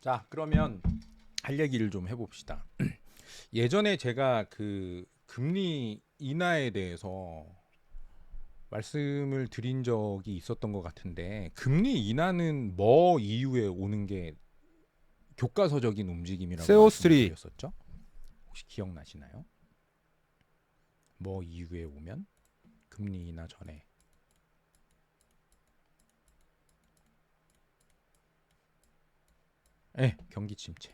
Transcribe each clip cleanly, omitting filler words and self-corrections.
자, 그러면 할 얘기를 좀 해봅시다. 예전에 제가 그 금리 인하에 대해서 말씀을 드린 적이 있었던 것 같은데, 금리 인하는 뭐 이후에 오는 게 교과서적인 움직임이라고 말씀을 세오3 드렸었죠? 혹시 기억나시나요? 뭐 이후에 오면? 금리 인하 전에. 네, 경기 침체.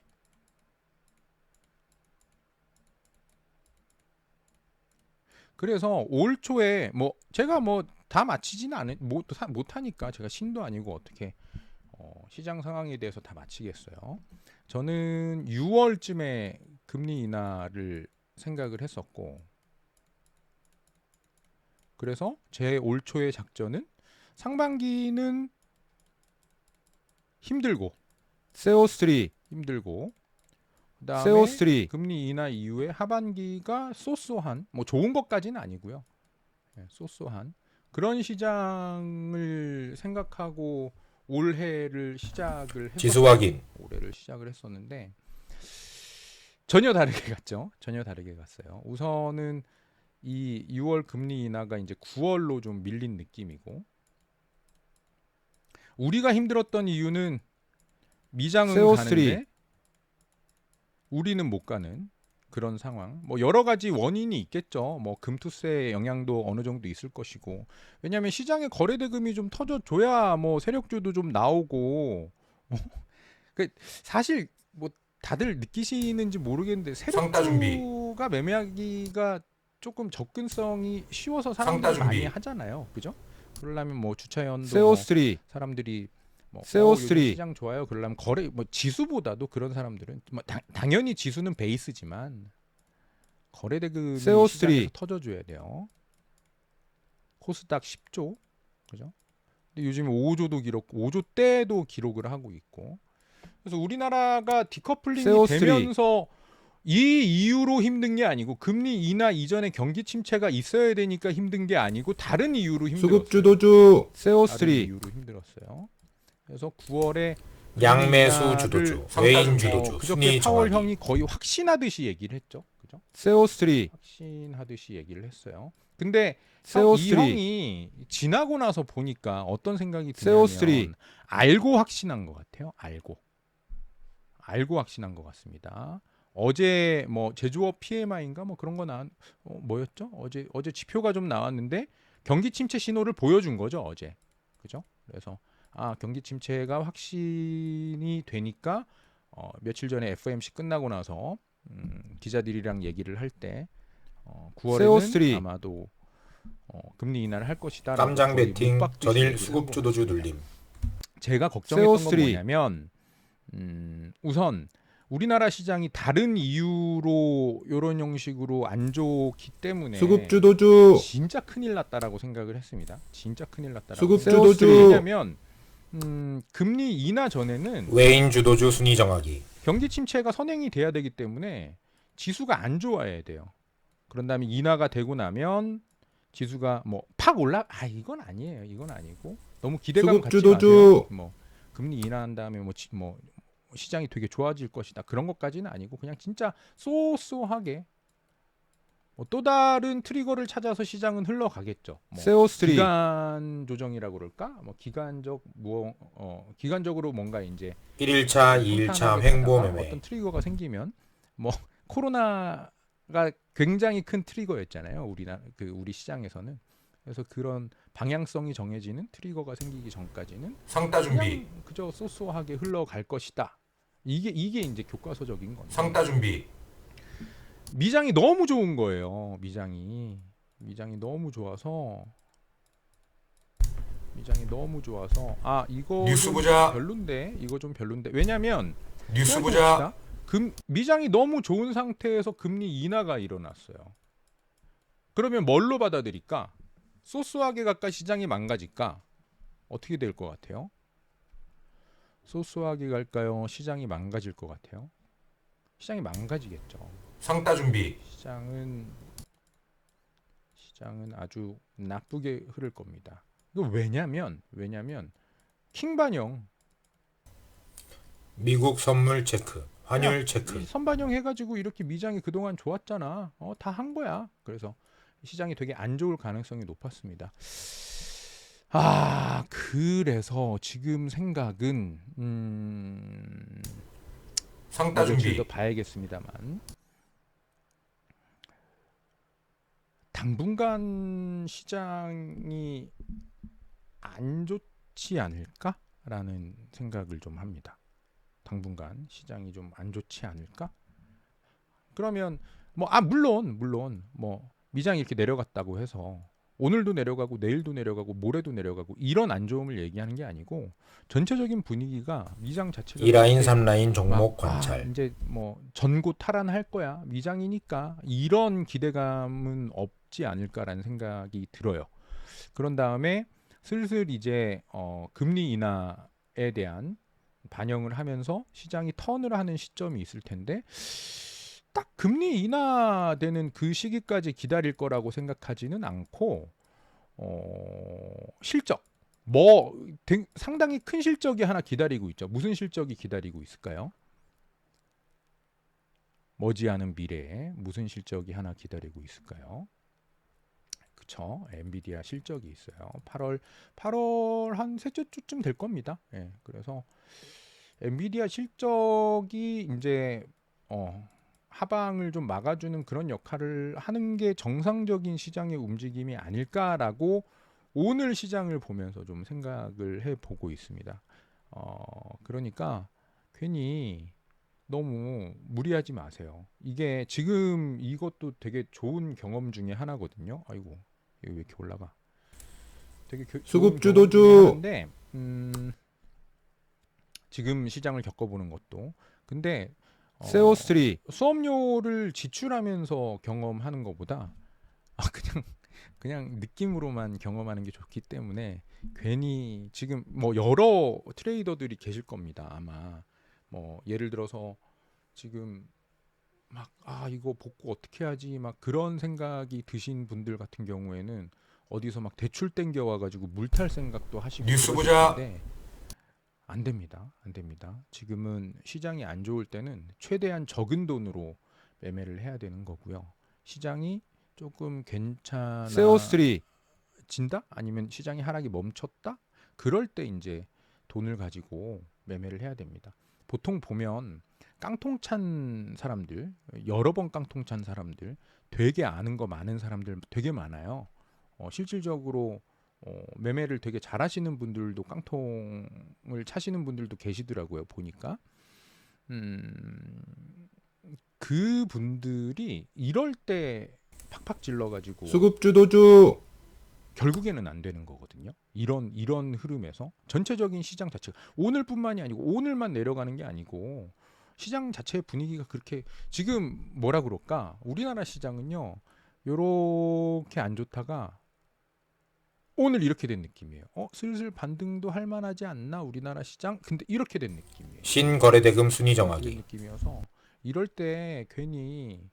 그래서 올 초에 뭐 제가 뭐 다 맞히지는 않은 못하니까 제가 신도 아니고 어떻게 시장 상황에 대해서 다 맞히겠어요. 저는 6월쯤에 금리 인하를 생각을 했었고, 그래서 제 올 초의 작전은 상반기는 힘들고 세오3 힘들고 그다음에 세오3 금리 인하 이후에 하반기가 쏘쏘한 뭐 좋은 것까지는 아니고요. 쏘쏘한 그런 시장을 생각하고 올해를 시작을 지수 했었어요. 확인. 올해를 시작을 했었는데 전혀 다르게 갔죠. 전혀 다르게 갔어요. 우선은 이 6월 금리 인하가 이제 9월로 좀 밀린 느낌이고, 우리가 힘들었던 이유는 미장은 세오3 가는데 우리는 못 가는 그런 상황. 뭐 여러 가지 원인이 있겠죠. 뭐 금투세의 영향도 어느 정도 있을 것이고. 왜냐하면 시장에 거래 대금이 좀 터져 줘야 뭐 세력주도 좀 나오고. 그 사실 뭐 다들 느끼시는지 모르겠는데 상따 준비. 세력주가 매매하기가 조금 접근성이 쉬워서 상따 사람들이 많이 준비. 하잖아요. 그죠? 그러려면 뭐 주차연도 뭐 세오3 사람들이 뭐 요즘 세오3 시장 좋아요. 그러려면 거래 뭐 지수보다도 그런 사람들은 뭐 당연히 지수는 베이스지만 거래 대금이 시장에서 세오3 터져줘야 돼요. 코스닥 10조, 그죠? 근데 요즘 5조도 기록, 5조 대도 기록을 하고 있고. 그래서 우리나라가 디커플링이 세오3 되면서 이 이유로 힘든 게 아니고 금리 인하 이전에 경기 침체가 있어야 되니까 힘든 게 아니고 다른 이유로 힘들었어요. 수급주도주 다른 세오3 이유로 힘들었어요. 그래서 9월에 금리 양매수 인하를 주도주, 외인 주도주, 그저께 순위 파월 정하기. 형이 거의 확신하듯이 얘기를 했죠. 그죠? 세오3 확신하듯이 얘기를 했어요. 근데 이 세오3 형이 지나고 나서 보니까 어떤 생각이 세오3 드냐면 알고 확신한 것 같아요. 알고 확신한 것 같습니다. 어제 뭐 제조업 PMI인가 뭐 그런 거 뭐였죠? 어제 지표가 좀 나왔는데 경기 침체 신호를 보여준 거죠, 어제. 그죠? 그래서 경기 침체가 확신이 되니까 며칠 전에 FOMC 끝나고 나서 기자들이랑 얘기를 할 때 9월에는 세오3 아마도 금리 인하를 할 것이다라고 깜장 거의 못 베팅, 박듯이 전일 얘기를 한 수급 것 주도주 같습니다. 눌림. 제가 걱정했던 건 세오3 뭐냐면 우선 우리나라 시장이 다른 이유로 이런 형식으로 안 좋기 때문에 수급주도주 진짜 큰일 났다라고 생각을 했습니다. 진짜 큰일 났다라고 수급주도주 왜냐하면 금리 인하 전에는 외인 주도주 순위 정하기. 경기 침체가 선행이 돼야 되기 때문에 지수가 안 좋아야 돼요. 그런 다음에 인하가 되고 나면 지수가 뭐 팍 이건 아니에요. 이건 아니고 너무 기대감 갖지 마세요. 수급주도주 뭐 금리 인하한 다음에 뭐 시장이 되게 좋아질 것이다. 그런 것까지는 아니고 그냥 진짜 쏘쏘하게 또 다른 트리거를 찾아서 시장은 흘러가겠죠. 뭐 세오3 기간 조정이라고 그럴까? 뭐 기간적으로 뭔가 이제 1일차, 2일차 평탄하게 횡보 가다가 매매. 어떤 트리거가 생기면 뭐 코로나가 굉장히 큰 트리거였잖아요. 우리 시장에서는. 그래서 그런 방향성이 정해지는 트리거가 생기기 전까지는 상따 준비. 그냥 그저 쏘쏘하게 흘러갈 것이다. 이게 이제 교과서적인 건데. 상따 준비. 미장이 너무 좋은 거예요. 미장이 너무 좋아서 이거 뉴스 좀 보자. 별론데 이거 좀 별론데 왜냐면 뉴스 생각해봅시다. 보자. 미장이 너무 좋은 상태에서 금리 인하가 일어났어요. 그러면 뭘로 받아들일까? 소소하게 갈까 시장이 망가질까? 어떻게 될 것 같아요? 소소하게 갈까요? 시장이 망가질 것 같아요? 시장이 망가지겠죠. 상따 준비. 시장은 아주 나쁘게 흐를 겁니다. 이거 왜냐면 킹반영 미국 선물 체크. 환율 체크. 선반영 해가지고 이렇게 미장이 그동안 좋았잖아. 다 한 거야. 그래서 시장이 되게 안 좋을 가능성이 높았습니다. 그래서 지금 생각은 상따 며칠 더 준비. 봐야겠습니다만 당분간 시장이 안 좋지 않을까라는 생각을 좀 합니다. 당분간 시장이 좀 안 좋지 않을까? 그러면 물론 뭐 미장이 이렇게 내려갔다고 해서 오늘도 내려가고 내일도 내려가고 모레도 내려가고 이런 안 좋음을 얘기하는 게 아니고 전체적인 분위기가 미장 자체가 2라인, 그렇게 3라인 종목 막 관찰. 이제 뭐 전고 탈환할 거야 미장이니까 이런 기대감은 없지 않을까라는 생각이 들어요. 그런 다음에 슬슬 이제 금리 인하에 대한 반영을 하면서 시장이 턴을 하는 시점이 있을 텐데 딱 금리 인하되는 그 시기까지 기다릴 거라고 생각하지는 않고 실적 상당히 큰 실적이 하나 기다리고 있죠. 무슨 실적이 기다리고 있을까요? 머지않은 미래에 무슨 실적이 하나 기다리고 있을까요? 그쵸? 엔비디아 실적이 있어요. 8월 한 셋째 주쯤 될 겁니다. 예, 그래서 엔비디아 실적이 이제 하방을 좀 막아주는 그런 역할을 하는 게 정상적인 시장의 움직임이 아닐까라고 오늘 시장을 보면서 좀 생각을 해보고 있습니다. 그러니까 괜히 너무 무리하지 마세요. 이게 지금 이것도 되게 좋은 경험 중에 하나거든요. 아이고, 이거 왜 이렇게 올라가? 되게 좋은 수급주도주. 경험 중에 하나인데, 지금 시장을 겪어보는 것도. 근데 세오3 수업료를 지출하면서 경험하는 것보다 그냥 느낌으로만 경험하는 게 좋기 때문에 괜히 지금 뭐 여러 트레이더들이 계실 겁니다. 아마 뭐 예를 들어서 지금 막 이거 복구 어떻게 하지 막 그런 생각이 드신 분들 같은 경우에는 어디서 막 대출 땡겨 와가지고 물탈 생각도 하시고 뉴스 그러실 보자. 텐데 안 됩니다. 안 됩니다. 지금은 시장이 안 좋을 때는 최대한 적은 돈으로 매매를 해야 되는 거고요. 시장이 조금 세오3 괜찮아진다? 아니면 시장이 하락이 멈췄다? 그럴 때 이제 돈을 가지고 매매를 해야 됩니다. 보통 보면 깡통 찬 사람들, 여러 번 깡통 찬 사람들, 되게 아는 거 많은 사람들 되게 많아요. 실질적으로 매매를 되게 잘하시는 분들도 깡통을 차시는 분들도 계시더라고요. 보니까 그 분들이 이럴 때 팍팍 질러가지고 수급주도주. 결국에는 안 되는 거거든요. 이런 흐름에서 전체적인 시장 자체가 오늘뿐만이 아니고 오늘만 내려가는 게 아니고 시장 자체의 분위기가 그렇게 지금 뭐라 그럴까? 우리나라 시장은요. 요렇게 안 좋다가 오늘 이렇게 된 느낌이에요. 슬슬 반등도 할 만하지 않나 우리나라 시장? 근데 이렇게 된 느낌이에요. 신거래대금 순위 이런 정하기. 느낌이어서 이럴 때 괜히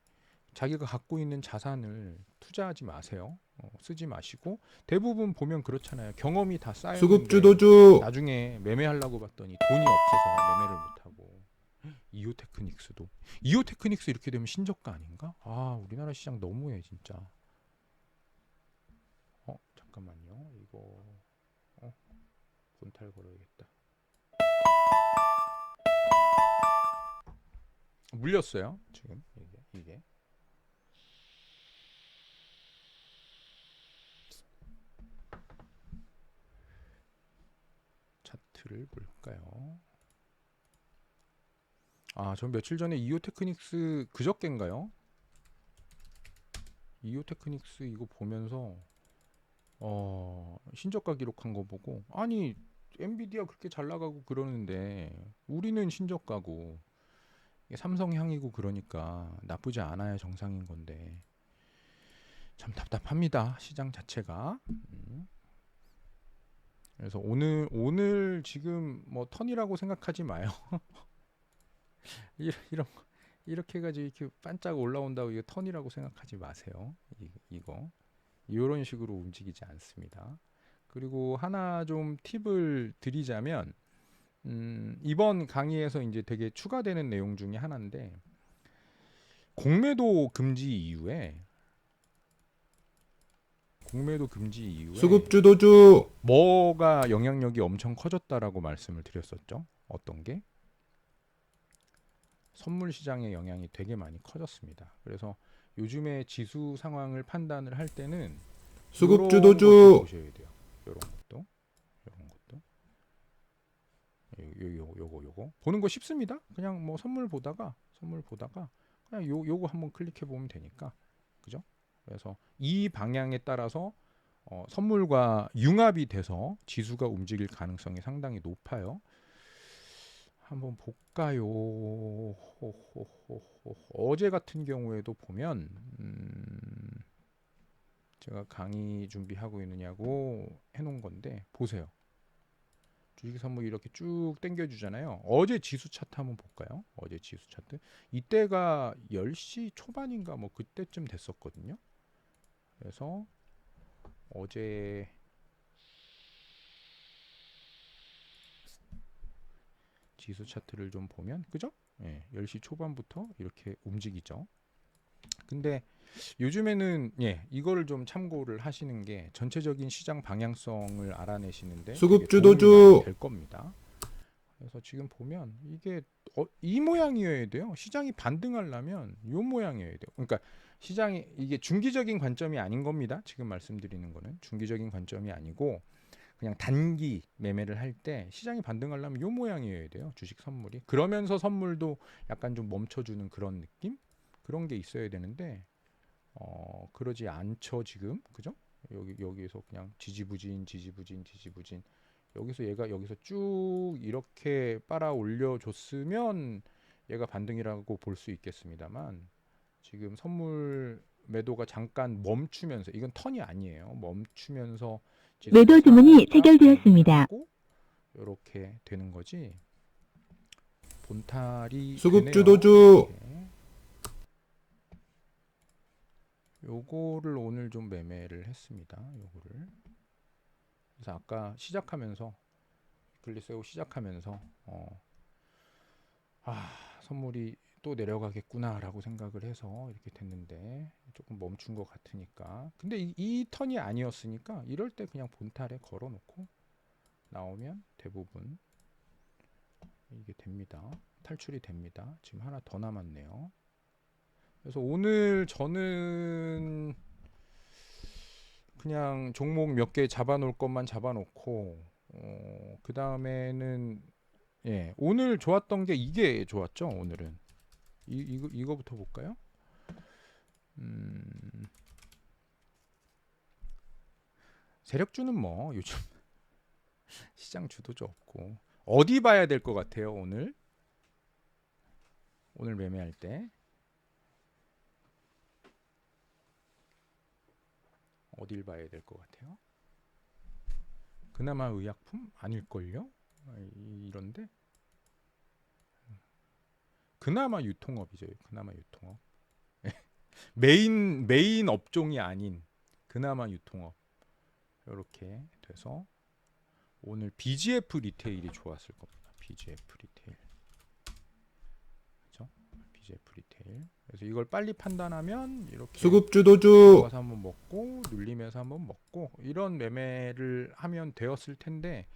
자기가 갖고 있는 자산을 투자하지 마세요. 쓰지 마시고 대부분 보면 그렇잖아요. 경험이 다 쌓였는데 수급주도주. 나중에 매매하려고 봤더니 돈이 없어서 매매를 못하고 이오테크닉스 이렇게 되면 신저가 아닌가? 우리나라 시장 너무해 진짜. 잠깐만요. 이거 분탈 걸어야겠다. 물렸어요. 지금 이게. 차트를 볼까요? 전 며칠 전에 이오테크닉스 그저께인가요? 이오테크닉스 이거 보면서 신저가 기록한 거 보고 아니 엔비디아 그렇게 잘 나가고 그러는데 우리는 신저가고 삼성향이고 그러니까 나쁘지 않아야 정상인 건데 참 답답합니다. 시장 자체가. 그래서 오늘 지금 뭐 턴이라고 생각하지 마요. 이렇게 해가지고 이렇게 반짝 올라온다고 이게 턴이라고 생각하지 마세요. 이거 이런 식으로 움직이지 않습니다. 그리고 하나 좀 팁을 드리자면 이번 강의에서 이제 되게 추가되는 내용 중에 하나인데 공매도 금지 이후에 수급 주도주 뭐가 영향력이 엄청 커졌다라고 말씀을 드렸었죠. 어떤 게? 선물 시장의 영향이 되게 많이 커졌습니다. 그래서 요즘에 지수 상황을 판단을 할 때는 수급 요런 주도주 것도 보셔야 돼요. 요런 것도. 요거 보는 거 쉽습니다. 그냥 뭐 선물 보다가 그냥 요거 한번 클릭해 보면 되니까. 그죠? 그래서 이 방향에 따라서 선물과 융합이 돼서 지수가 움직일 가능성이 상당히 높아요. 한번 볼까요? 어제 같은 경우에도 보면 제가 강의 준비하고 있느냐고 해놓은 건데 보세요. 주식선물 이렇게 쭉 당겨주잖아요. 어제 지수 차트 한번 볼까요? 어제 지수 차트 이때가 10시 초반인가 뭐 그때쯤 됐었거든요. 그래서 어제 지수 차트를 좀 보면 그죠? 예, 10시 초반부터 이렇게 움직이죠. 근데 요즘에는 예, 이거를 좀 참고를 하시는 게 전체적인 시장 방향성을 알아내시는데 수급 되게 도움이 주도주 많이 될 겁니다. 그래서 지금 보면 이게 이 모양이어야 돼요. 시장이 반등하려면 이 모양이어야 돼요. 그러니까 시장이 이게 중기적인 관점이 아닌 겁니다. 지금 말씀드리는 거는 중기적인 관점이 아니고 그냥 단기 매매를 할 때 시장이 반등하려면 이 모양이어야 돼요. 주식 선물이. 그러면서 선물도 약간 좀 멈춰주는 그런 느낌? 그런 게 있어야 되는데 그러지 않죠 지금. 그죠? 여기에서 그냥 지지부진 여기서 얘가 여기서 쭉 이렇게 빨아 올려 줬으면 얘가 반등이라고 볼 수 있겠습니다만 지금 선물 매도가 잠깐 멈추면서 이건 턴이 아니에요. 멈추면서 매도 주문이 체결되었습니다. 이렇게 되는 거지. 본탈이 수급 되네요. 주도주 이렇게. 요거를 오늘 좀 매매를 했습니다. 요거를. 그래서 아까 시작하면서 글리세오 시작하면서 선물이 또 내려가겠구나라고 생각을 해서 이렇게 됐는데 조금 멈춘 것 같으니까. 근데 이 턴이 아니었으니까 이럴 때 그냥 본탈에 걸어놓고 나오면 대부분 이게 됩니다. 탈출이 됩니다. 지금 하나 더 남았네요. 그래서 오늘 저는 그냥 종목 몇 개 잡아놓을 것만 잡아놓고 그 다음에는 예, 오늘 좋았던 게 이게 좋았죠. 오늘은 이거부터 볼까요? 세력주는 뭐 요즘 시장 주도주 없고 어디 봐야 될 것 같아요. 오늘 매매할 때 어딜 봐야 될 것 같아요? 그나마 의약품 아닐걸요? 이런데 그나마 유통업이죠. 그나마 유통업. 메인 업종이 아닌 그나마 유통업. 이렇게 돼서 오늘 BGF 리테일이 좋았을 겁니다. BGF 리테일. 그렇죠? BGF 리테일. 그래서 이걸 빨리 판단하면 이렇게 수급 주도주 들어가서 한번 먹고 눌리면서 한번 먹고 이런 매매를 하면 되었을 텐데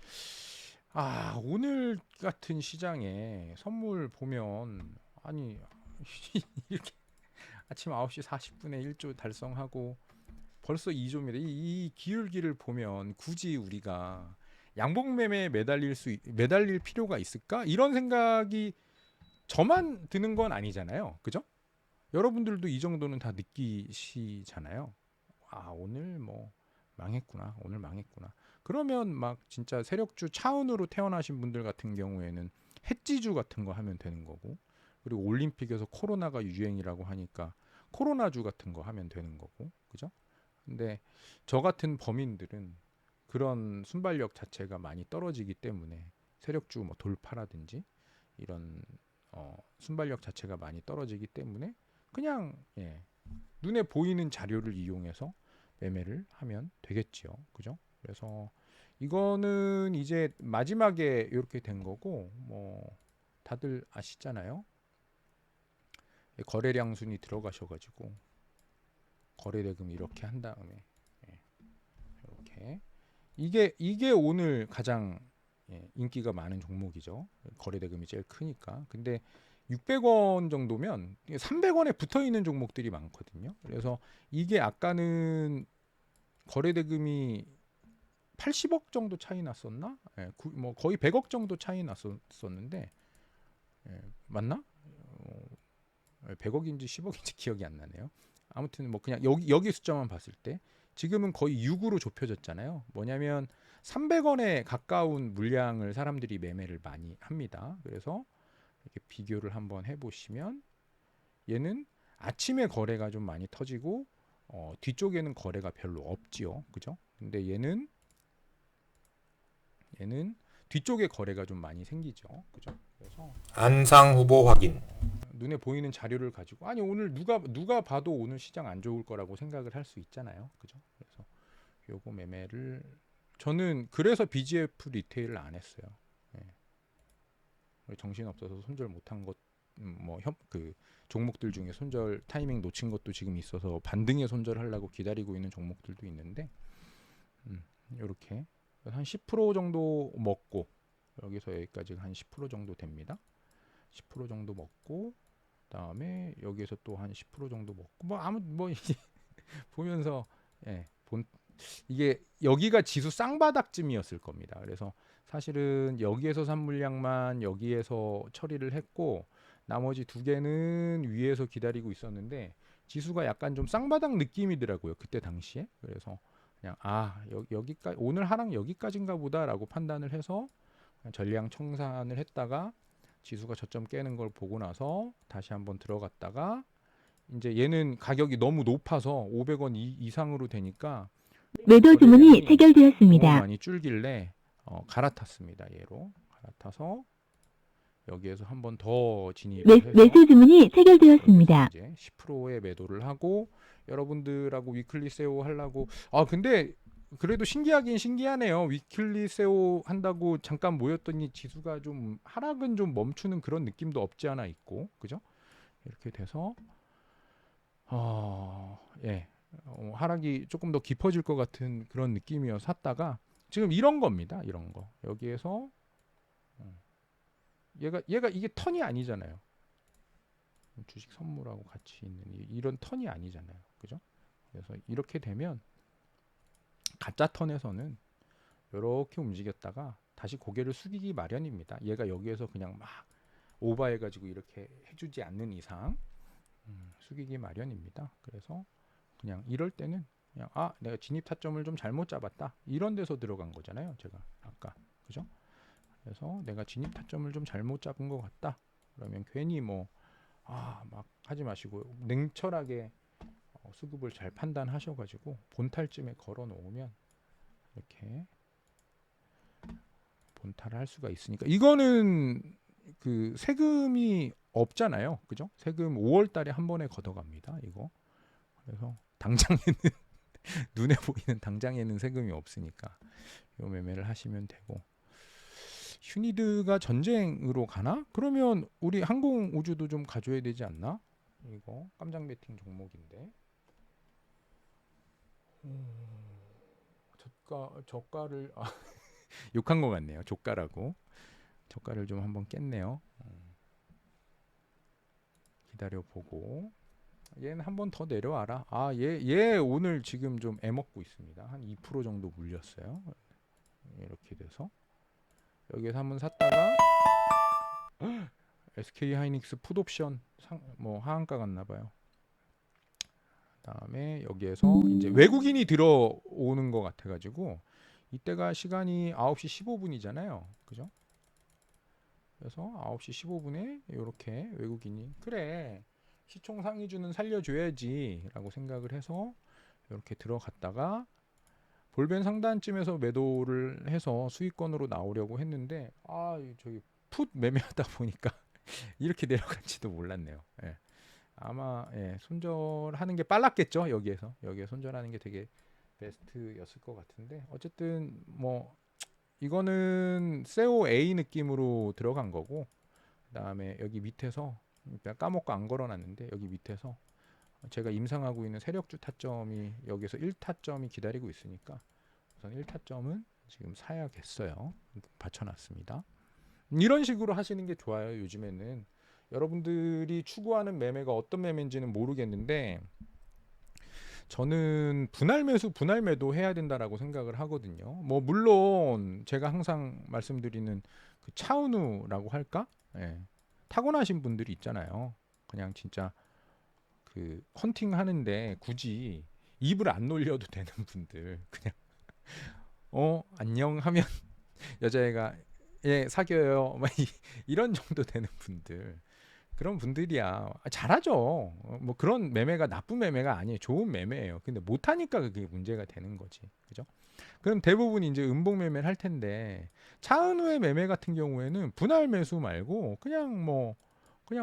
오늘 같은 시장에 선물 보면 아니 이렇게 아침 9시 40분에 1조 달성하고 벌써 2조입니다. 이 기울기를 보면 굳이 우리가 양봉 매매에 매달릴 필요가 있을까? 이런 생각이 저만 드는 건 아니잖아요. 그죠? 여러분들도 이 정도는 다 느끼시잖아요. 오늘 뭐 망했구나. 오늘 망했구나. 그러면 막 진짜 세력주 차은우로 태어나신 분들 같은 경우에는 해지주 같은 거 하면 되는 거고, 그리고 올림픽에서 코로나가 유행이라고 하니까 코로나주 같은 거 하면 되는 거고, 그죠? 근데 저 같은 범인들은 그런 순발력 자체가 많이 떨어지기 때문에 세력주 뭐 돌파라든지 이런 순발력 자체가 많이 떨어지기 때문에 그냥 눈에 보이는 자료를 이용해서 매매를 하면 되겠지요. 그죠? 그래서 이거는 이제 마지막에 이렇게 된 거고 뭐 다들 아시잖아요. 거래량 순이 들어가셔가지고 거래대금 이렇게 한 다음에 이렇게 이게 오늘 가장 인기가 많은 종목이죠. 거래대금이 제일 크니까. 근데 600원 정도면 300원에 붙어 있는 종목들이 많거든요. 그래서 이게 아까는 거래대금이 80억 정도 차이 났었나? 뭐 거의 100억 정도 차이 났었는데 맞나? 100억인지 10억인지 기억이 안 나네요. 아무튼 뭐 그냥 여기 숫자만 봤을 때 지금은 거의 6으로 좁혀졌잖아요. 뭐냐면 300원에 가까운 물량을 사람들이 매매를 많이 합니다. 그래서 이렇게 비교를 한번 해보시면 얘는 아침에 거래가 좀 많이 터지고 뒤쪽에는 거래가 별로 없지요. 그죠? 근데 얘는 뒤쪽에 거래가 좀 많이 생기죠. 그죠? 그래서 안상 후보 확인. 눈에 보이는 자료를 가지고 아니 오늘 누가 봐도 오늘 시장 안 좋을 거라고 생각을 할 수 있잖아요. 그죠? 그래서 요거 매매를 저는 그래서 BGF 리테일을 안 했어요. 정신 없어서 손절 못한 것 그 종목들 중에 손절 타이밍 놓친 것도 지금 있어서 반등에 손절하려고 기다리고 있는 종목들도 있는데 이렇게 한 10% 정도 먹고 여기서 여기까지 한 10% 정도 됩니다. 10% 정도 먹고 그다음에 여기에서 또 한 10% 정도 먹고 뭐 이게 보면서 이게 여기가 지수 쌍바닥쯤이었을 겁니다. 그래서 사실은 여기에서 산 물량만 여기에서 처리를 했고 나머지 두 개는 위에서 기다리고 있었는데 지수가 약간 좀 쌍바닥 느낌이더라고요. 그때 당시에. 그래서 그냥 여기까지 오늘 하락 여기까지인가 보다라고 판단을 해서 그냥 전량 청산을 했다가 지수가 저점 깨는 걸 보고 나서 다시 한번 들어갔다가 이제 얘는 가격이 너무 높아서 500원 이상으로 되니까 매도 주문이 너무 체결되었습니다. 많이 줄길래 갈아탔습니다. 얘로 갈아타서 여기에서 한 번 더 진입을 해서 매수 주문이 체결되었습니다. 이제 10%의 매도를 하고 여러분들하고 위클리 세오 하려고 근데 그래도 신기하긴 신기하네요. 위클리 세오 한다고 잠깐 모였더니 지수가 좀 하락은 좀 멈추는 그런 느낌도 없지 않아 있고 그죠? 이렇게 돼서 하락이 조금 더 깊어질 것 같은 그런 느낌이어서 샀다가 지금 이런 겁니다. 이런 거 여기에서 얘가 이게 턴이 아니잖아요. 주식 선물하고 같이 있는 이런 턴이 아니잖아요. 그죠? 그래서 이렇게 되면 가짜 턴에서는 이렇게 움직였다가 다시 고개를 숙이기 마련입니다. 얘가 여기에서 그냥 막 오버해가지고 이렇게 해주지 않는 이상 숙이기 마련입니다. 그래서 그냥 이럴 때는 그냥 내가 진입 타점을 좀 잘못 잡았다 이런 데서 들어간 거잖아요. 제가 아까 그죠? 그래서 내가 진입 타점을 좀 잘못 잡은 것 같다. 그러면 괜히 막 하지 마시고 냉철하게 수급을 잘 판단하셔가지고 본탈쯤에 걸어 놓으면 이렇게 본탈을 할 수가 있으니까 이거는 그 세금이 없잖아요. 그죠? 세금 5월 달에 한 번에 걷어갑니다. 이거. 그래서 당장에는 눈에 보이는 당장에는 세금이 없으니까 요 매매를 하시면 되고 휴니드가 전쟁으로 가나? 그러면 우리 항공 우주도 좀 가져야 되지 않나? 이거 깜장 베팅 종목인데 저가를 욕한 것 같네요. 조가라고 저가를 좀 한번 깼네요. 기다려보고 얘는 한번 더 내려와라. 얘 오늘 지금 좀 애먹고 있습니다. 한 2% 정도 물렸어요. 이렇게 돼서 여기에서 한번 샀다가 SK 하이닉스 풋옵션 하한가 갔나 봐요. 그다음에 여기에서 이제 외국인이 들어오는 것 같아가지고 이때가 시간이 9시 15분이잖아요. 그죠? 그래서 9시 15분에 이렇게 외국인이 그래 시총 상위주는 살려줘야지 라고 생각을 해서 이렇게 들어갔다가 볼벤 상단쯤에서 매도를 해서 수익권으로 나오려고 했는데 저기 풋 매매하다 보니까 이렇게 내려간지도 몰랐네요. 아마 손절하는 게 빨랐겠죠. 여기에 손절하는 게 되게 베스트였을 것 같은데 어쨌든 이거는 세오 A 느낌으로 들어간 거고, 그다음에 여기 밑에서 그냥 까먹고 안 걸어놨는데 여기 밑에서 제가 임상하고 있는 세력주 타점이 여기서 1타점이 기다리고 있으니까 우선 1타점은 지금 사야겠어요. 받쳐놨습니다. 이런 식으로 하시는 게 좋아요. 요즘에는 여러분들이 추구하는 매매가 어떤 매매인지는 모르겠는데 저는 분할 매수, 분할 매도 해야 된다라고 생각을 하거든요. 뭐 물론 제가 항상 말씀드리는 그 차은우라고 할까? 예. 타고나신 분들이 있잖아요. 그냥 진짜 그 헌팅 하는데 굳이 입을 안 놀려도 되는 분들, 그냥 안녕 하면 여자애가 예 사귀어요 막 이런 정도 되는 분들, 그런 분들이야 잘하죠. 뭐 그런 매매가 나쁜 매매가 아니에요. 좋은 매매예요. 근데 못하니까 그게 문제가 되는 거지, 그죠? 그럼 대부분 이제 음봉 매매를 할 텐데, 차은우의 매매 같은 경우에는 분할 매수 말고 그냥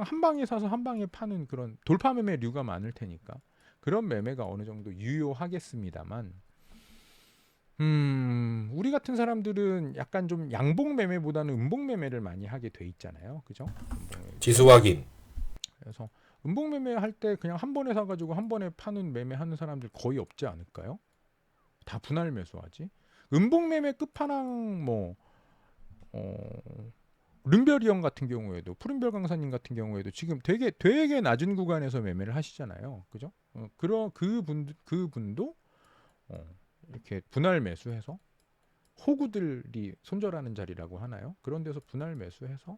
한 방에 사서 한 방에 파는 그런 돌파 매매류가 많을 테니까 그런 매매가 어느 정도 유효하겠습니다만, 우리 같은 사람들은 약간 좀 양봉 매매보다는 음봉 매매를 많이 하게 돼 있잖아요, 그죠? 지수 확인. 그래서 음봉 매매 할 때 그냥 한 번에 사가지고 한 번에 파는 매매하는 사람들 거의 없지 않을까요? 다 분할 매수하지. 음봉 매매 끝판왕 른별이 형 같은 경우에도, 푸른별 강사님 같은 경우에도 지금 되게 낮은 구간에서 매매를 하시잖아요, 그죠? 그분도 이렇게 분할 매수해서 호구들이 손절하는 자리라고 하나요? 그런 데서 분할 매수해서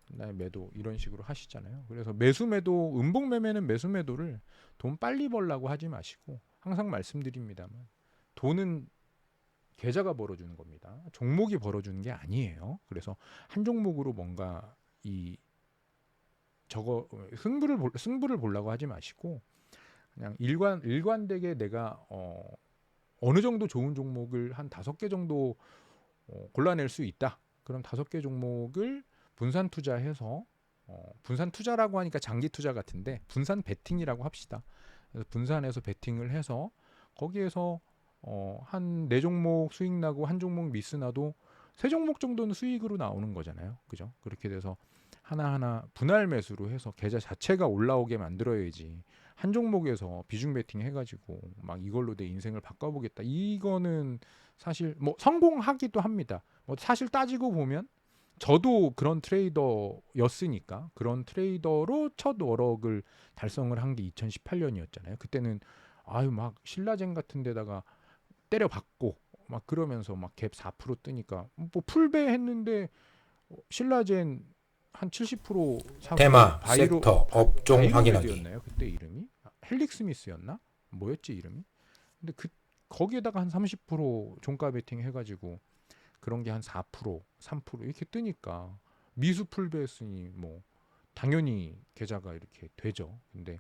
그다음에 매도 이런 식으로 하시잖아요. 그래서 매수 매도, 음봉 매매는 매수 매도를 돈 빨리 벌라고 하지 마시고, 항상 말씀드립니다만 돈은 계좌가 벌어주는 겁니다. 종목이 벌어주는 게 아니에요. 그래서 한 종목으로 뭔가 승부를 보려고 하지 마시고, 그냥 일관되게 내가 어느 정도 좋은 종목을 한 5개 정도 골라낼 수 있다. 그럼 5개 종목을 분산 투자해서, 분산 투자라고 하니까 장기 투자 같은데 분산 베팅이라고 합시다. 그래서 분산해서 베팅을 해서 거기에서 한 4종목 수익 나고 한 종목 미스 나도 3종목 정도는 수익으로 나오는 거잖아요, 그죠? 그렇게 돼서 하나하나 분할 매수로 해서 계좌 자체가 올라오게 만들어야지, 한 종목에서 비중 베팅 해가지고 막 이걸로 내 인생을 바꿔보겠다, 이거는 사실 뭐 성공하기도 합니다. 뭐 사실 따지고 보면 저도 그런 트레이더였으니까, 그런 트레이더로 첫 월억을 달성을 한 게 2018년이었잖아요. 그때는 아유 막 신라젠 같은 데다가 때려박고 막 그러면서 막 갭 4% 뜨니까 뭐 풀배 했는데 신라젠 한 70% 사고, 테마, 섹터, 업종 확인하기. 바이로메드였나요? 그때 이름이 헬릭스미스였나? 뭐였지 이름이? 근데 거기에다가 한 30% 종가 베팅 해가지고 그런 게 한 4%, 3% 이렇게 뜨니까 미수 풀배했으니 뭐 당연히 계좌가 이렇게 되죠. 근데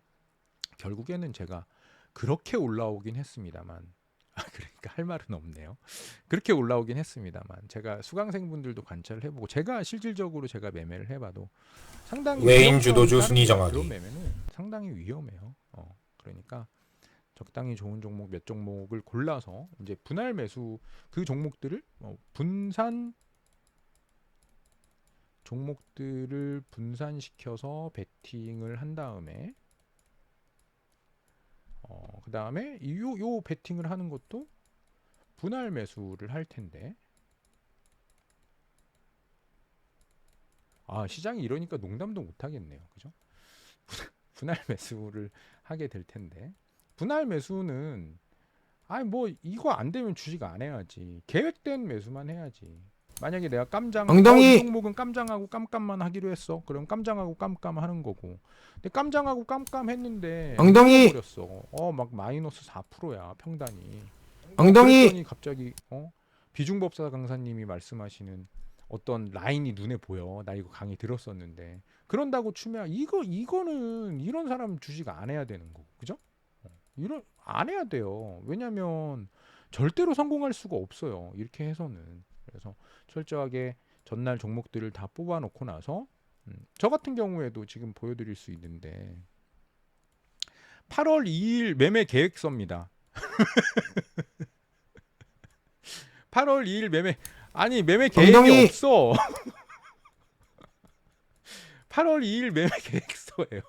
결국에는 제가 그렇게 올라오긴 했습니다만, 그러니까 할 말은 없네요. 그렇게 올라오긴 했습니다만 제가 수강생분들도 관찰을 해보고 제가 실질적으로 제가 매매를 해봐도 상당히 외인 주도주 순위 정하기. 그런 매매는 상당히 위험해요. 그러니까 적당히 좋은 종목 몇 종목을 골라서 이제 분할 매수, 그 종목들을 분산 종목들을 분산시켜서 베팅을 한 다음에 그 다음에 요 베팅을 하는 것도 분할 매수를 할 텐데, 시장이 이러니까 농담도 못 하겠네요, 그죠? 분할 매수를 하게 될 텐데, 분할 매수는 뭐 이거 안 되면 주식 안 해야지, 계획된 매수만 해야지. 만약에 내가 이 종목은 깜장하고 깜깜만 하기로 했어. 그럼 깜장하고 깜깜 하는 거고. 근데 깜장하고 깜깜 했는데 버렸어. 막 마이너스 4%야 평단이. 그랬더니 갑자기 비중법사 강사님이 말씀하시는 어떤 라인이 눈에 보여. 나 이거 강의 들었었는데. 그런다고 치면 이거는 이런 사람 주식 안 해야 되는 거고, 그죠? 안 해야 돼요. 왜냐면 절대로 성공할 수가 없어요, 이렇게 해서는. 그래서 철저하게 전날 종목들을 다 뽑아놓고 나서 저 같은 경우에도 지금 보여드릴 수 있는데 8월 2일 매매 계획서입니다. 8월 2일 매매. 아니 매매 계획이 엉덩이! 없어. 8월 2일 매매 계획서예요.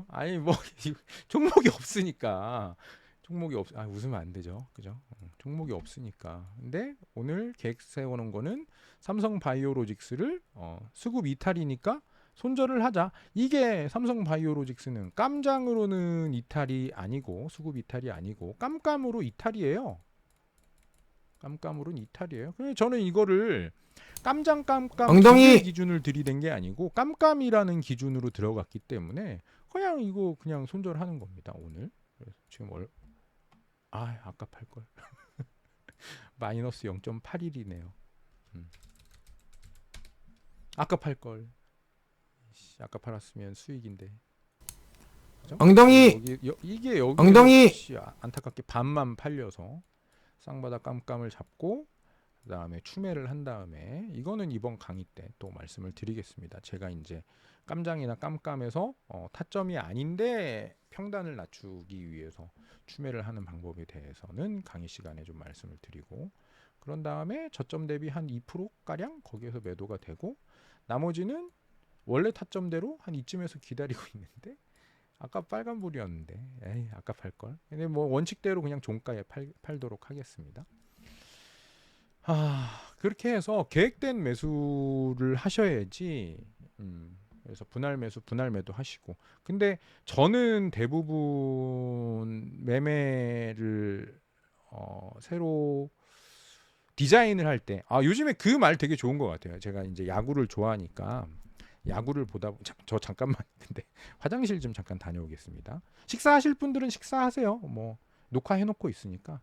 아니 뭐 종목이 없으니까 웃으면 안 되죠, 그죠? 종목이 없으니까. 근데 오늘 계획 세워놓은 거는 삼성 바이오로직스를 수급 이탈이니까 손절을 하자. 이게 삼성 바이오로직스는 깜장으로는 이탈이 아니고 수급 이탈이 아니고 깜깜으로 이탈이에요. 깜깜으로는 이탈이에요. 그래서 저는 이거를 깜장 엉덩이! 기준을 들이댄 게 아니고 깜깜이라는 기준으로 들어갔기 때문에 그냥 이거 그냥 손절하는 겁니다. 오늘. 그래서 지금 아까 팔 걸. 마이너스 0.81이네요. 아까 팔 걸. 아까 팔았으면 수익인데. 그죠? 엉덩이! 이게 여기 엉덩이! 안타깝게 반만 팔려서 쌍바닥 깜깜을 잡고 그다음에 추매를 한 다음에 이거는 이번 강의 때 또 말씀을 드리겠습니다. 제가 이제 깜장이나 깜깜에서 타점이 아닌데 평단을 낮추기 위해서 추매를 하는 방법에 대해서는 강의 시간에 좀 말씀을 드리고 그런 다음에 저점 대비 한 2% 가량 거기에서 매도가 되고 나머지는 원래 타점대로 한 이쯤에서 기다리고 있는데 아까 빨간불이었는데 에이 아까 팔걸. 근데 뭐 원칙대로 그냥 종가에 팔도록 하겠습니다. 그렇게 해서 계획된 매수를 하셔야지. 그래서 분할 매도 하시고. 근데 저는 대부분 매매를 새로 디자인을 할 때 요즘에 그 말 되게 좋은 것 같아요. 제가 이제 야구를 좋아하니까 야구를 보다 저 잠깐만 근데 화장실 좀 잠깐 다녀오겠습니다. 식사하실 분들은 식사하세요. 뭐 녹화해 놓고 있으니까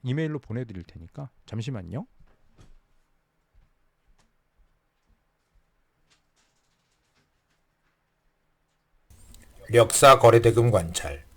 이메일로 보내드릴 테니까 잠시만요. 력사 거래대금 관찰.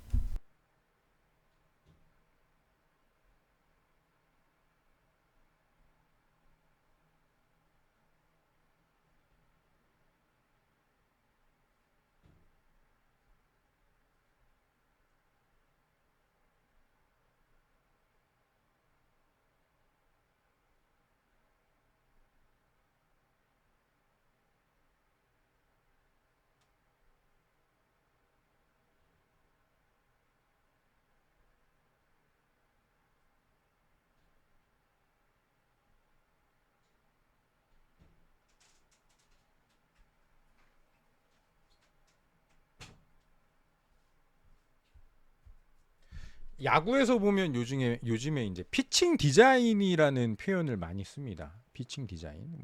야구에서 보면 요즘에 이제 피칭 디자인이라는 표현을 많이 씁니다. 피칭 디자인.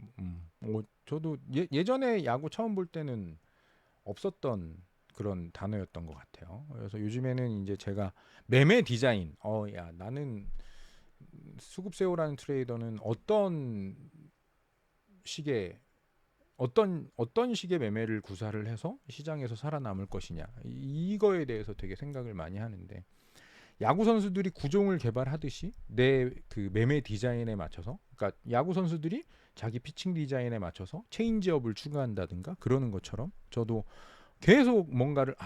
저도 예전에 야구 처음 볼 때는 없었던 그런 단어였던 것 같아요. 그래서 요즘에는 이제 제가 매매 디자인. 야 나는 수급 세우라는 트레이더는 어떤 식의 매매를 구사를 해서 시장에서 살아남을 것이냐 이거에 대해서 되게 생각을 많이 하는데 야구 선수들이 구종을 개발하듯이 내 그 매매 디자인에 맞춰서 그러니까 야구 선수들이 자기 피칭 디자인에 맞춰서 체인지업을 추가한다든가 그러는 것처럼 저도 계속 뭔가를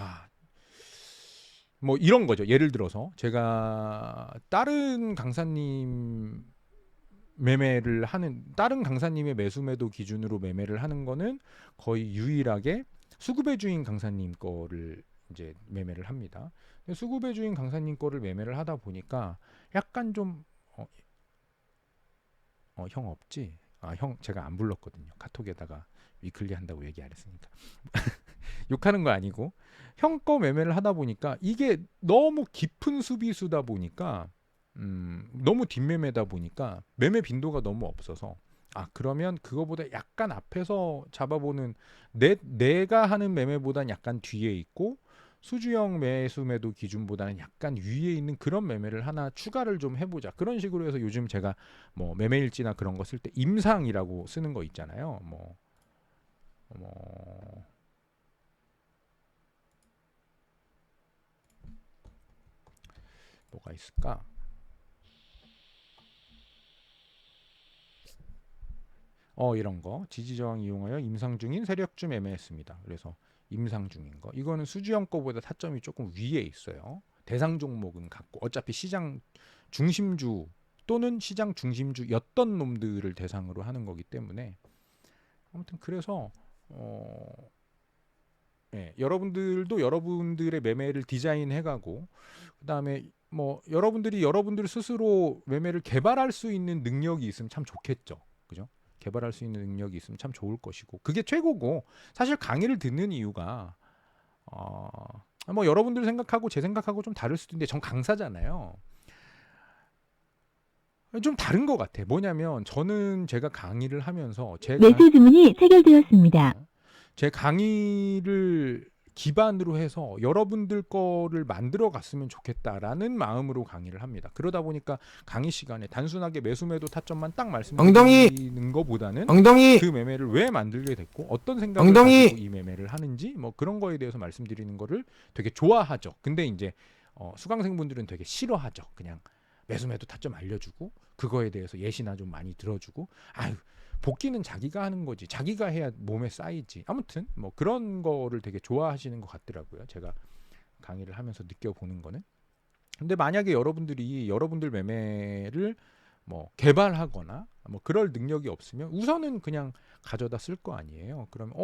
뭐 이런 거죠. 예를 들어서 제가 다른 강사님의 매수 매도 기준으로 매매를 하는 거는 거의 유일하게 수급의 주인 강사님 거를 이제 매매를 합니다. 수급의 주인 강사님 거를 매매를 하다 보니까 약간 좀 형 없지? 형 제가 안 불렀거든요. 카톡에다가 위클리 한다고 얘기 안 했으니까 욕하는 거 아니고 형 거 매매를 하다 보니까 이게 너무 깊은 수비수다 보니까 너무 뒷매매다 보니까 매매 빈도가 너무 없어서 그러면 그거보다 약간 앞에서 잡아보는 내가 하는 매매보단 약간 뒤에 있고 수주형 매수 매도 기준보다는 약간 위에 있는 그런 매매를 하나 추가를 좀 해보자. 그런 식으로 해서 요즘 제가 뭐 매매일지나 그런 거 쓸 때 임상이라고 쓰는 거 있잖아요. 뭐가 있을까? 이런 거 지지 저항 이용하여 임상 중인 세력주 매매했습니다. 그래서 임상 중인 거 이거는 수주형 거보다 타점이 조금 위에 있어요. 대상 종목은 같고 어차피 시장 중심주 또는 시장 중심주였던 놈들을 대상으로 하는 거기 때문에 아무튼 그래서 예, 여러분들도 여러분들의 매매를 디자인해가고 그다음에 뭐 여러분들이 여러분들 스스로 매매를 개발할 수 있는 능력이 있으면 참 좋겠죠. 그죠? 개발할 수 있는 능력이 있으면 참 좋을 것이고 그게 최고고 사실 강의를 듣는 이유가 뭐 여러분들 생각하고 제 생각하고 좀 다를 수도 있는데 전 강사잖아요. 좀 다른 것 같아. 뭐냐면 저는 제가 강의를 하면서 매수 주문이 체결되었습니다. 제 강의를 기반으로 해서 여러분들 거를 만들어 갔으면 좋겠다라는 마음으로 강의를 합니다. 그러다 보니까 강의 시간에 단순하게 매수 매도 타점만 딱 말씀드리는 것보다는 그 매매를 왜 만들게 됐고 어떤 생각을 가지고 이 매매를 하는지 뭐 그런 거에 대해서 말씀드리는 거를 되게 좋아하죠. 근데 이제 수강생분들은 되게 싫어하죠. 그냥 매수 매도 타점 알려주고 그거에 대해서 예시나 좀 많이 들어주고 아유 복귀는 자기가 하는 거지. 자기가 해야 몸에 쌓이지. 아무튼 뭐 그런 거를 되게 좋아하시는 것 같더라고요. 제가 강의를 하면서 느껴보는 거는. 근데 만약에 여러분들이 여러분들 매매를 뭐 개발하거나 뭐 그럴 능력이 없으면 우선은 그냥 가져다 쓸 거 아니에요. 그러면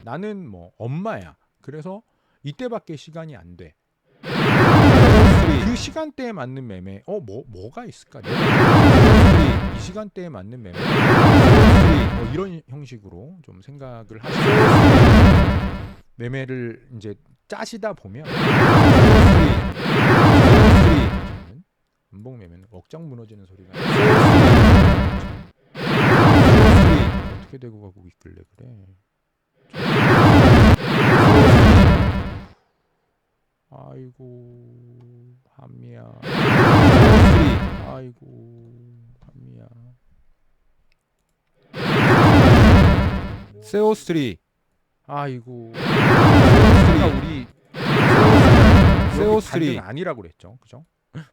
나는 뭐 엄마야. 그래서 이때밖에 시간이 안 돼. 그 시간대에 맞는 매매 뭐가 있을까? 이 시간대에 맞는 매매 이런 형식으로 좀 생각을 하시고 매매를 이제 짜시다 보면 음봉 매매는 억장 무너지는 소리가 어떻게 되고 가고 있길래 그래. 아이고 한미야. 아이고 한미야. 세오3 아이고. 우리 세오3 아니라고 그랬죠. 그죠?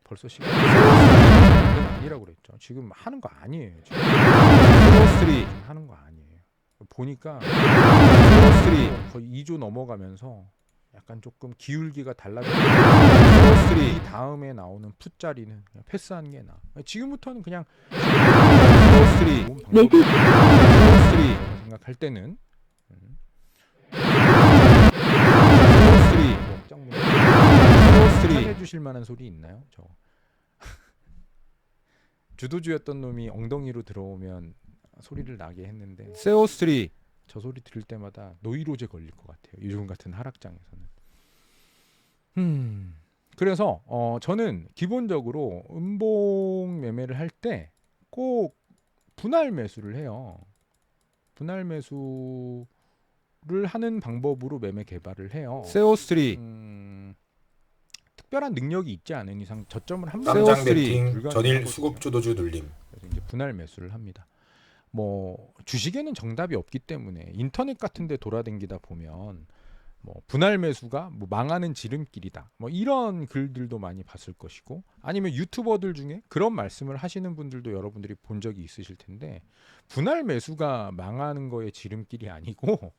벌써 시간. 아니라고 그랬죠. 지금 하는 거 아니에요. 지금. 세오3 하는 거 아니에요. 보니까 세오3 거의 2조 넘어가면서 약간 조금 기울기가 달라졌어요. 이 다음에 나오는 풋자리는 그냥 패스하는 게 나아. 지금부터는 그냥 매수 생각할 때는 해 주실 만한 소리 있나요? 저 주도주였던 놈이 엉덩이로 들어오면 소리를 나게 했는데 세오3 저 소리 들을 때마다 노이로제 걸릴 것 같아요. 요즘 같은 하락장에서는. 그래서 저는 기본적으로 음봉 매매를 할 때 꼭 분할 매수를 해요. 분할 매수를 하는 방법으로 매매 개발을 해요. 세오3 특별한 능력이 있지 않은 이상 저점을 한 깜장 세오3 배팅 전일 수급 주도주 눌림. 그래서 이제 분할 매수를 합니다. 뭐 주식에는 정답이 없기 때문에 인터넷 같은 데 돌아다니다 보면 뭐 분할 매수가 뭐 망하는 지름길이다. 뭐 이런 글들도 많이 봤을 것이고 아니면 유튜버들 중에 그런 말씀을 하시는 분들도 여러분들이 본 적이 있으실 텐데 분할 매수가 망하는 거의 지름길이 아니고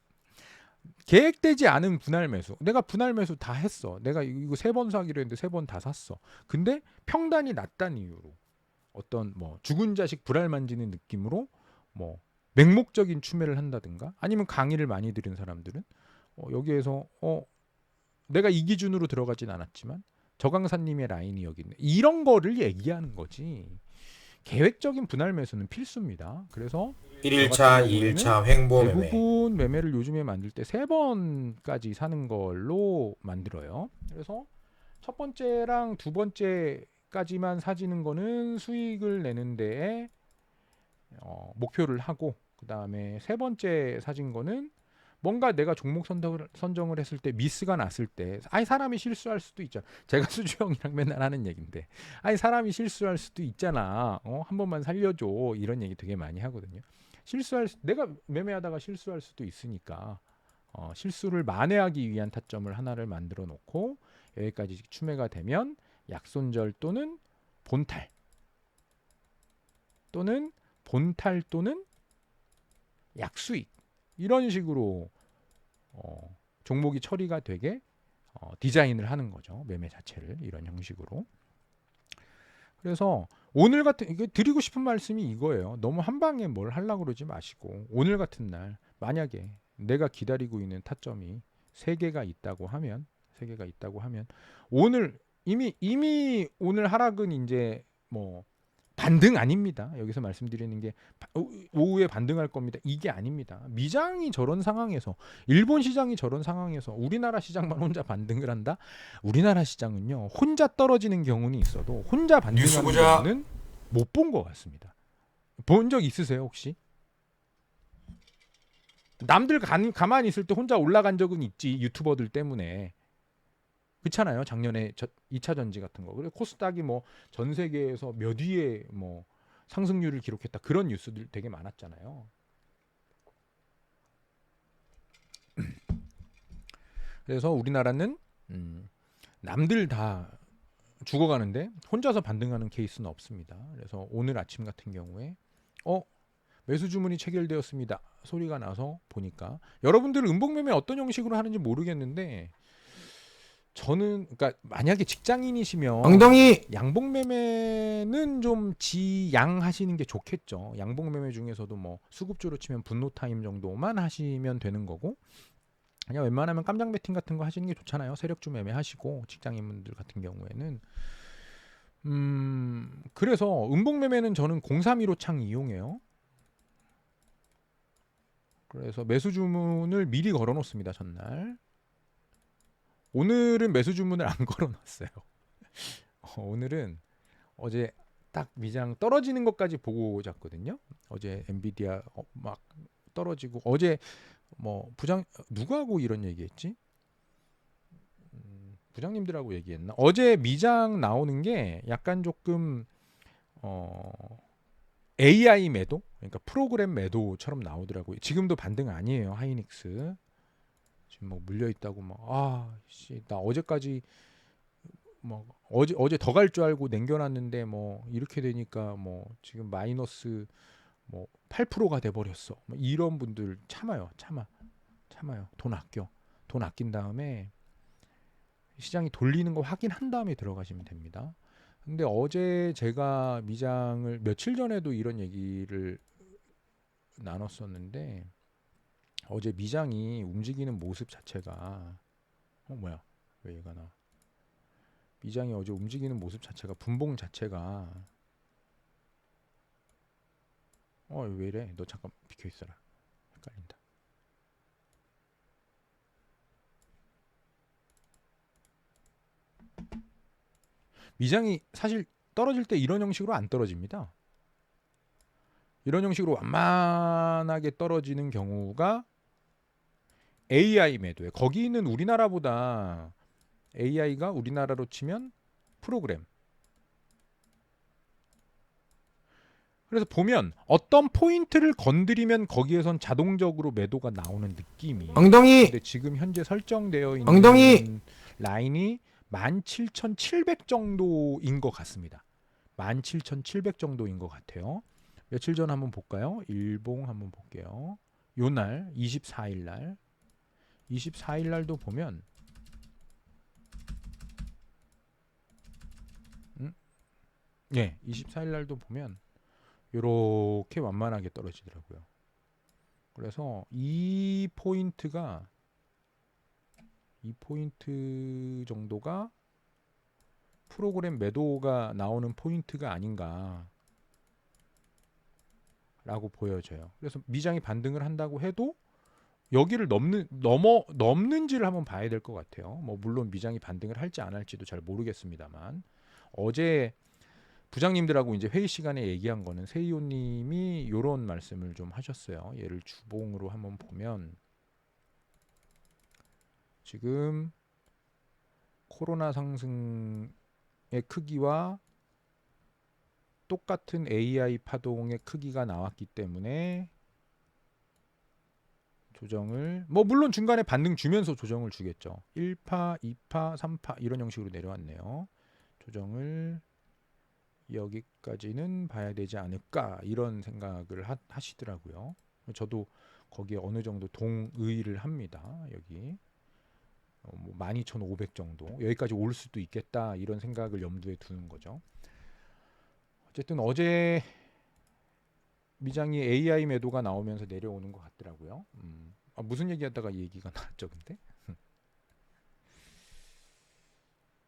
계획되지 않은 분할 매수. 내가 분할 매수 다 했어. 내가 이거 3번 사기로 했는데 3번 다 샀어. 근데 평단이 낮다는 이유로 어떤 뭐 죽은 자식 불알 만지는 느낌으로 뭐 맹목적인 추매를 한다든가 아니면 강의를 많이 들은 사람들은 여기에서 내가 이 기준으로 들어가진 않았지만 저 강사님의 라인이 여기 있네. 이런 거를 얘기하는 거지. 계획적인 분할 매수는 필수입니다. 그래서 1일차, 2일차 횡보 매매. 대부분 매매를 요즘에 만들 때 3번까지 사는 걸로 만들어요. 그래서 첫 번째랑 두 번째까지만 사지는 거는 수익을 내는 데에 목표를 하고 그 다음에 세 번째 사진 거는 뭔가 내가 종목 선정을 했을 때 미스가 났을 때 사람이 실수할 수도 있죠. 제가 수주 형이랑 맨날 하는 얘기인데 사람이 실수할 수도 있잖아. 한 번만 살려줘. 이런 얘기 되게 많이 하거든요. 내가 매매하다가 실수할 수도 있으니까 실수를 만회하기 위한 타점을 하나를 만들어 놓고 여기까지 추매가 되면 약손절 또는 본탈 또는 약수익 이런 식으로 종목이 처리가 되게 디자인을 하는 거죠. 매매 자체를 이런 형식으로. 그래서 오늘 같은 이게 드리고 싶은 말씀이 이거예요. 너무 한 방에 뭘 하려고 그러지 마시고 오늘 같은 날 만약에 내가 기다리고 있는 타점이 세 개가 있다고 하면 오늘 이미 오늘 하락은 이제 뭐 반등 아닙니다. 여기서 말씀드리는 게 오후에 반등할 겁니다. 이게 아닙니다. 미장이 저런 상황에서 일본 시장이 저런 상황에서 우리나라 시장만 혼자 반등을 한다? 우리나라 시장은요. 혼자 떨어지는 경우는 있어도 혼자 반등하는 뉴스보자. 경우는 못 본 것 같습니다. 본 적 있으세요 혹시? 남들 가만히 있을 때 혼자 올라간 적은 있지 유튜버들 때문에. 그렇잖아요. 작년에 2차 전지 같은 거. 그리고 코스닥이 뭐 전 세계에서 몇 위에 뭐 상승률을 기록했다. 그런 뉴스들 되게 많았잖아요. 그래서 우리나라는 남들 다 죽어가는데 혼자서 반등하는 케이스는 없습니다. 그래서 오늘 아침 같은 경우에 매수 주문이 체결되었습니다. 소리가 나서 보니까 여러분들 음봉매매 어떤 형식으로 하는지 모르겠는데 저는 그러니까 만약에 직장인이시면 엉덩이 양봉 매매는 좀 지양하시는 게 좋겠죠. 양봉 매매 중에서도 뭐 수급주로 치면 분노 타임 정도만 하시면 되는 거고 그냥 웬만하면 깜장 베팅 같은 거 하시는 게 좋잖아요. 세력주 매매 하시고 직장인분들 같은 경우에는 그래서 음봉 매매는 저는 032로 창 이용해요. 그래서 매수 주문을 미리 걸어 놓습니다. 전날. 오늘은 매수 주문을 안 걸어놨어요. 오늘은 어제 딱 미장 떨어지는 것까지 보고 잤거든요. 어제 엔비디아 막 떨어지고 어제 뭐 누구하고 이런 얘기했지? 부장님들하고 얘기했나? 어제 미장 나오는 게 약간 조금 AI 매도, 그러니까 프로그램 매도처럼 나오더라고요. 지금도 반등 아니에요. 하이닉스. 지금 뭐 물려 있다고 나 어제까지 뭐 어제 더 갈 줄 알고 남겨놨는데 뭐 이렇게 되니까 뭐 지금 마이너스 뭐 8%가 돼 버렸어. 뭐 이런 분들 참아요. 돈 아낀 다음에 시장이 돌리는 거 확인한 다음에 들어가시면 됩니다. 근데 어제 제가 미장을 며칠 전에도 이런 얘기를 나눴었는데 어제 미장이 움직이는 모습 자체가 왜 얘가 나? 미장이 어제 움직이는 모습 자체가 분봉 자체가 왜 이래? 너 잠깐 비켜 있어라. 헷갈린다. 미장이 사실 떨어질 때 이런 형식으로 안 떨어집니다. 이런 형식으로 완만하게 떨어지는 경우가 AI 매도에 거기는 우리나라보다 AI가 우리나라로 치면 프로그램. 그래서 보면 어떤 포인트를 건드리면 거기에선 자동적으로 매도가 나오는 느낌이. 엉덩이 근데 지금 현재 설정되어 있는 엉덩이 라인이 17,700 정도인 것 같습니다. 17,700 정도인 것 같아요. 며칠 전 한번 볼까요? 일봉 한번 볼게요. 요날 24일 날 24일 날도 보면 예, 24일 날도 보면 요렇게 완만하게 떨어지더라고요. 그래서 이 포인트 정도가 프로그램 매도가 나오는 포인트가 아닌가 라고 보여져요. 그래서 미장이 반등을 한다고 해도 여기를 넘는지를 한번 봐야 될 것 같아요. 뭐 물론 미장이 반등을 할지 안 할지도 잘 모르겠습니다만 어제 부장님들하고 이제 회의 시간에 얘기한 거는 세이오님이 이런 말씀을 좀 하셨어요. 얘를 주봉으로 한번 보면 지금 코로나 상승의 크기와 똑같은 AI 파동의 크기가 나왔기 때문에 조정을 물론 중간에 반등 주면서 조정을 주겠죠. 1파, 2파, 3파 이런 형식으로 내려왔네요. 조정을 여기까지는 봐야 되지 않을까 이런 생각을 하시더라고요. 저도 거기에 어느 정도 동의를 합니다. 여기 12,500 정도 여기까지 올 수도 있겠다 이런 생각을 염두에 두는 거죠. 어쨌든 어제 미장이 AI 매도가 나오면서 내려오는 것 같더라고요. 무슨 얘기하다가 이 얘기가 나왔죠, 근데.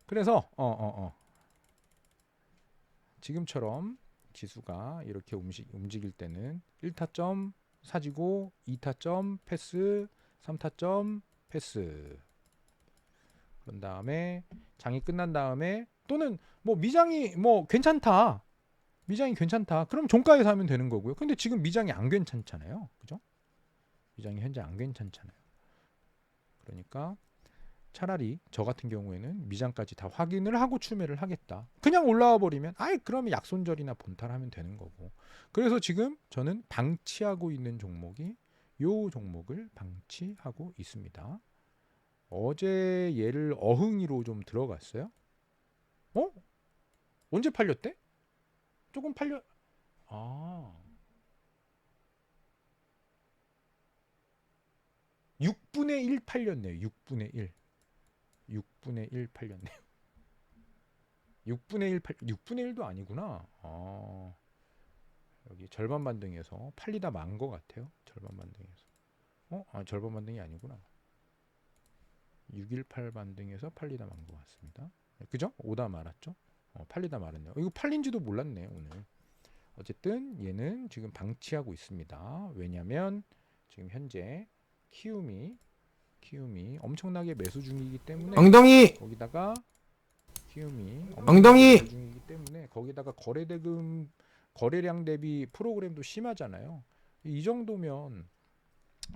그래서 지금처럼 지수가 이렇게 움직일 때는 1타점 사지고 2타점 패스, 3타점 패스. 그런 다음에 장이 끝난 다음에 또는 뭐 미장이 뭐 괜찮다. 미장이 괜찮다. 그럼 종가에 사면 되는 거고요. 근데 지금 미장이 안 괜찮잖아요. 그죠? 미장이 현재 안 괜찮잖아요. 그러니까 차라리 저 같은 경우에는 미장까지 다 확인을 하고 추매를 하겠다. 그냥 올라와 버리면 그러면 약손절이나 본탈하면 되는 거고. 그래서 지금 저는 방치하고 있는 종목이 요 종목을 방치하고 있습니다. 어제 얘를 어흥이로 좀 들어갔어요. 언제 팔렸대? 조금 팔려. 6분의 1 팔렸네요. 6분의 1. 6분의 1 팔렸네요. 6분의 1도 아니구나. 여기 절반 반등에서 팔리다 만 것 같아요. 절반 반등에서. 절반 반등이 아니구나. 618 반등에서 팔리다 만 것 같습니다. 그죠? 오다 말았죠? 팔리다 말았네요. 이거 팔린지도 몰랐네 오늘. 어쨌든 얘는 지금 방치하고 있습니다. 왜냐면 지금 현재 키움이 엄청나게 매수 중이기 때문에 엉덩이 거기다가 키움이 엉덩이! 매수 중이기 때문에 거기다가 거래대금 거래량 대비 프로그램도 심하잖아요. 이 정도면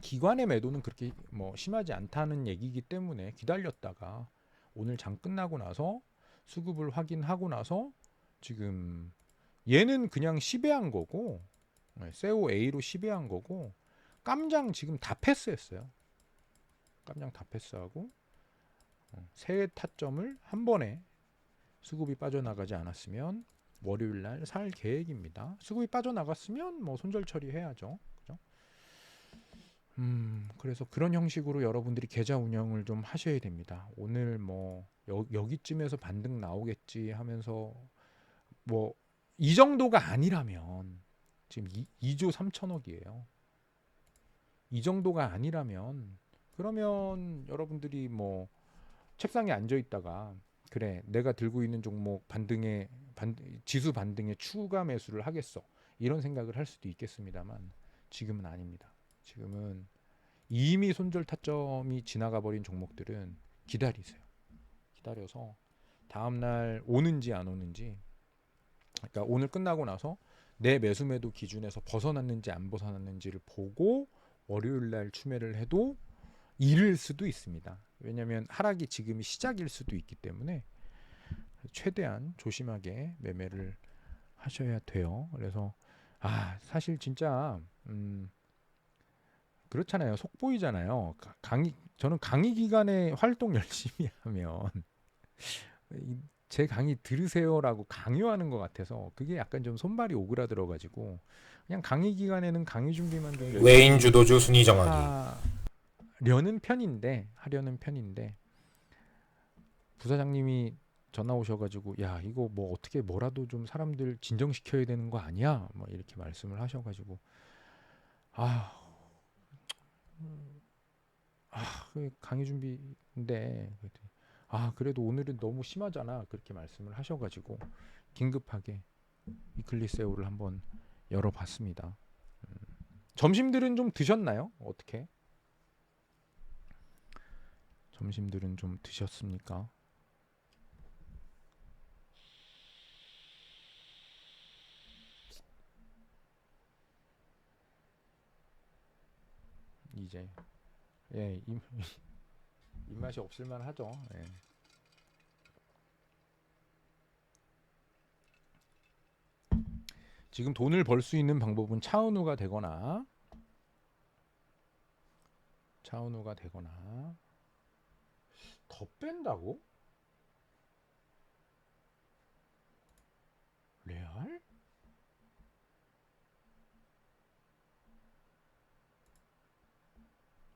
기관의 매도는 그렇게 뭐 심하지 않다는 얘기이기 때문에 기다렸다가 오늘 장 끝나고 나서 수급을 확인하고 나서 지금 얘는 그냥 시배한 거고 세오 A로 시배한 거고 깜장 지금 다 패스했어요. 깜장 다 패스하고 세 타점을 한 번에 수급이 빠져나가지 않았으면 월요일 날 살 계획입니다. 수급이 빠져나갔으면 뭐 손절 처리해야죠. 그죠? 그래서 그런 형식으로 여러분들이 계좌 운영을 좀 하셔야 됩니다. 오늘 뭐 여기쯤에서 반등 나오겠지 하면서 뭐 이 정도가 아니라면 지금 2조 3천억이에요. 이 정도가 아니라면 그러면 여러분들이 뭐 책상에 앉아 있다가 그래 내가 들고 있는 종목 지수 반등에 추가 매수를 하겠어 이런 생각을 할 수도 있겠습니다만 지금은 아닙니다. 지금은 이미 손절 타점이 지나가 버린 종목들은 기다리세요. 기다려서 다음날 오는지 안 오는지, 그러니까 오늘 끝나고 나서 내 매수 매도 기준에서 벗어났는지 안 벗어났는지를 보고 월요일 날 추매를 해도 잃을 수도 있습니다. 왜냐하면 하락이 지금이 시작일 수도 있기 때문에 최대한 조심하게 매매를 하셔야 돼요. 그래서 사실 진짜 그렇잖아요. 속보이잖아요. 저는 강의 기간에 활동 열심히 하면 제 강의 들으세요라고 강요하는 것 같아서 그게 약간 좀 손발이 오그라들어가지고 그냥 강의 기간에는 강의 준비만 좀 열심히 외인 주도주 순위 정하기. 하려는 편인데 부사장님이 전화 오셔가지고 야 이거 뭐 어떻게 뭐라도 좀 사람들 진정시켜야 되는 거 아니야? 뭐 이렇게 말씀을 하셔가지고 강의 준비인데 그래도 오늘은 너무 심하잖아 그렇게 말씀을 하셔가지고 긴급하게 위클리세오를 한번 열어봤습니다. 점심들은 좀 드셨나요? 어떻게? 점심들은 좀 드셨습니까? 이제 입맛이 없을만 하죠. 지금 돈을 벌 수 있는 방법은 차은우가 되거나 더 뺀다고? 레알?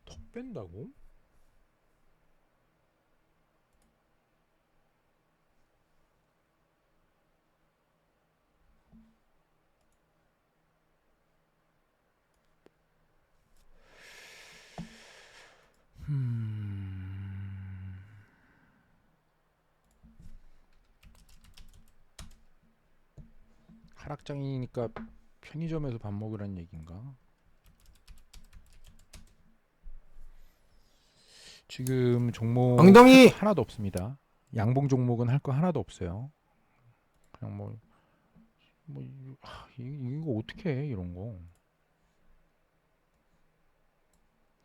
더 뺀다고? 하락장이니까 편의점에서 밥 먹으란 얘긴가? 지금 종목 엉덩이! 할거 하나도 없습니다. 양봉 종목은 할 거 하나도 없어요. 그냥 이거 어떻게 해 이런 거.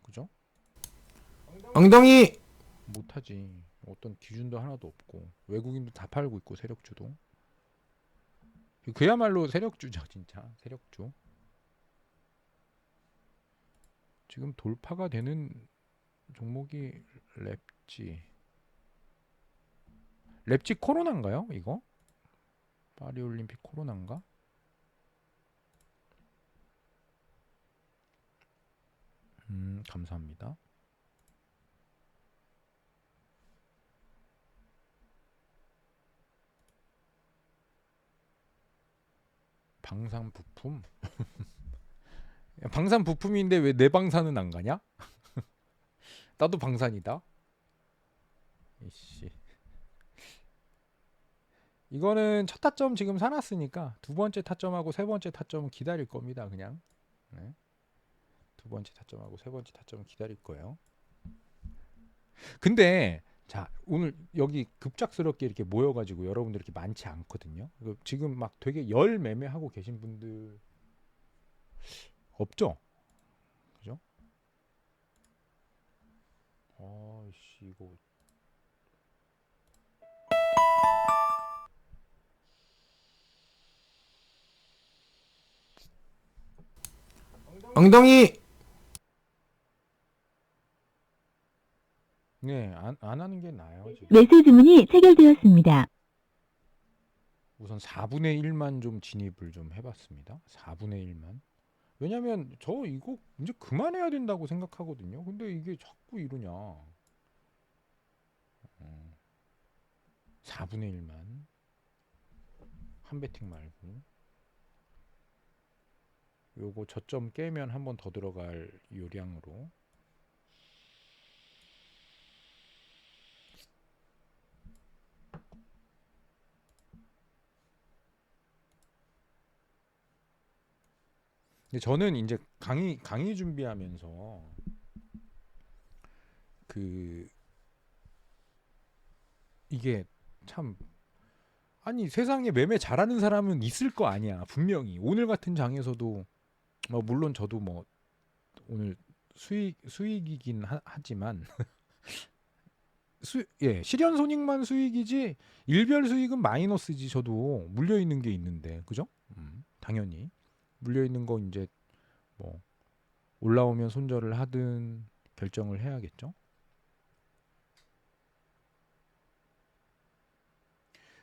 그죠? 엉덩이! 못하지. 어떤 기준도 하나도 없고 외국인도 다 팔고 있고 세력주도. 그야말로 세력주죠 진짜. 세력주. 지금 돌파가 되는 종목이 랩지 코로나인가요 이거? 파리올림픽 코로나인가? 감사합니다. 방산 부품? 방산 부품인데 왜 내 방산은 안 가냐? 나도 방산이다. 이씨. 이거는 첫 타점 지금 사놨으니까 두 번째 타점하고 세 번째 타점은 기다릴 겁니다. 그냥. 네. 두 번째 타점하고 세 번째 타점은 기다릴 거예요. 근데 자 오늘 여기 급작스럽게 이렇게 모여가지고 여러분들 이렇게 많지 않거든요. 지금 막 되게 열 매매하고 계신 분들 없죠? 그죠? 아이씨 이거 엉덩이! 네, 안 하는 게 나아요. 지금. 매수 주문이 체결되었습니다. 우선 4분의 1만 좀 진입을 좀 해봤습니다. 4분의 1만. 왜냐면 저 이거 이제 그만해야 된다고 생각하거든요. 근데 이게 자꾸 이러냐. 4분의 1만. 한 배팅 말고. 요거 저점 깨면 한 번 더 들어갈 요량으로. 근데 저는 이제 강의 준비하면서 이게 참 아니 세상에 매매 잘하는 사람은 있을 거 아니야. 분명히 오늘 같은 장에서도 물론 저도 오늘 수익이긴 하지만 실현 손익만 수익이지 일별 수익은 마이너스지. 저도 물려 있는 게 있는데 그죠? 당연히 물려 있는 거 이제 올라오면 손절을 하든 결정을 해야겠죠.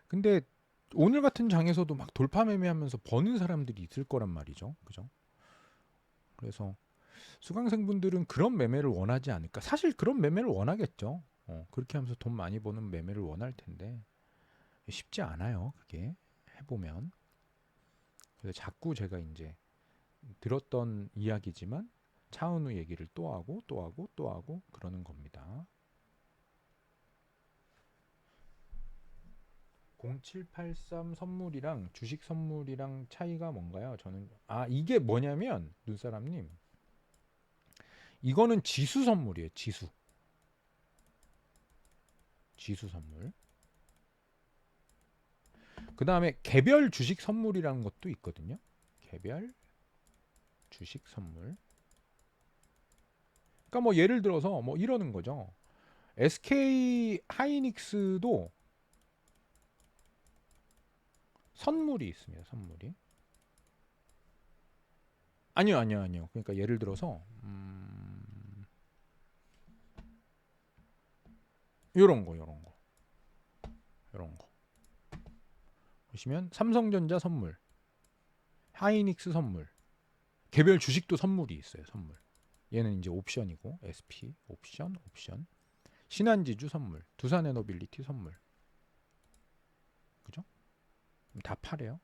근데 오늘 같은 장에서도 막 돌파 매매하면서 버는 사람들이 있을 거란 말이죠. 그죠? 그래서 수강생분들은 그런 매매를 원하지 않을까? 사실 그런 매매를 원하겠죠. 그렇게 하면서 돈 많이 버는 매매를 원할 텐데 쉽지 않아요. 그게 해보면. 그래서 자꾸 제가 이제 들었던 이야기지만 차은우 얘기를 또 하고 또 하고 또 하고 그러는 겁니다. 0783 선물이랑 주식 선물이랑 차이가 뭔가요? 저는 이게 뭐냐면 눈사람님 이거는 지수 선물이에요. 지수 선물. 그 다음에 개별 주식 선물이라는 것도 있거든요. 개별 주식 선물. 그러니까 예를 들어서 이러는 거죠. SK 하이닉스도 선물이 있습니다. 선물이. 아니요. 그러니까 예를 들어서 요런 거. 보시면 삼성전자 선물, 하이닉스 선물, 개별 주식도 선물이 있어요. 선물. 얘는 이제 옵션이고 SP 옵션, 신한지주 선물, 두산에너빌리티 선물. 그죠? 다 팔아요.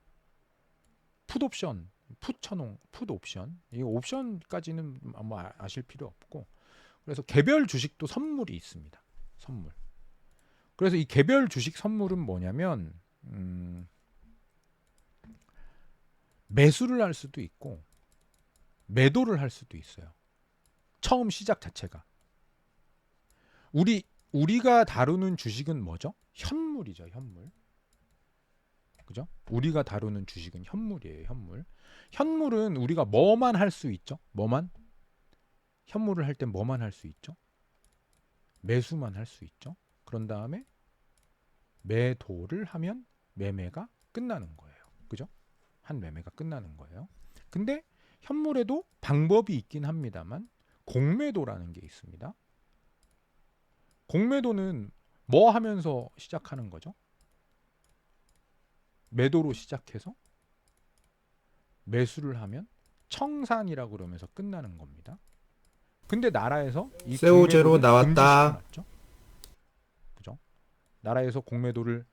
풋옵션, 풋천홍, 풋옵션. 이 옵션까지는 아마 아실 필요 없고. 그래서 개별 주식도 선물이 있습니다. 선물. 그래서 이 개별 주식 선물은 뭐냐면 매수를 할 수도 있고 매도를 할 수도 있어요. 처음 시작 자체가. 우리가 다루는 주식은 뭐죠? 현물이죠, 현물. 그죠? 우리가 다루는 주식은 현물이에요, 현물. 현물은 우리가 뭐만 할 수 있죠? 뭐만? 현물을 할 땐 뭐만 할 수 있죠? 매수만 할 수 있죠. 그런 다음에 매도를 하면 매매가 끝나는 거예요. 그죠? 한 매매가 끝나는 거예요. 근데 현물에도 방법이 있긴 합니다만 공매도라는 게 있습니다. 공매도는 뭐 하면서 시작하는 거죠? 매도로 시작해서 매수를 하면 청산이라고 그러면서 끝나는 겁니다. 근데 나라에서 이 세우제로 공매도를 나왔다. 금지시켜놨죠. 그죠? 나라에서 공매도를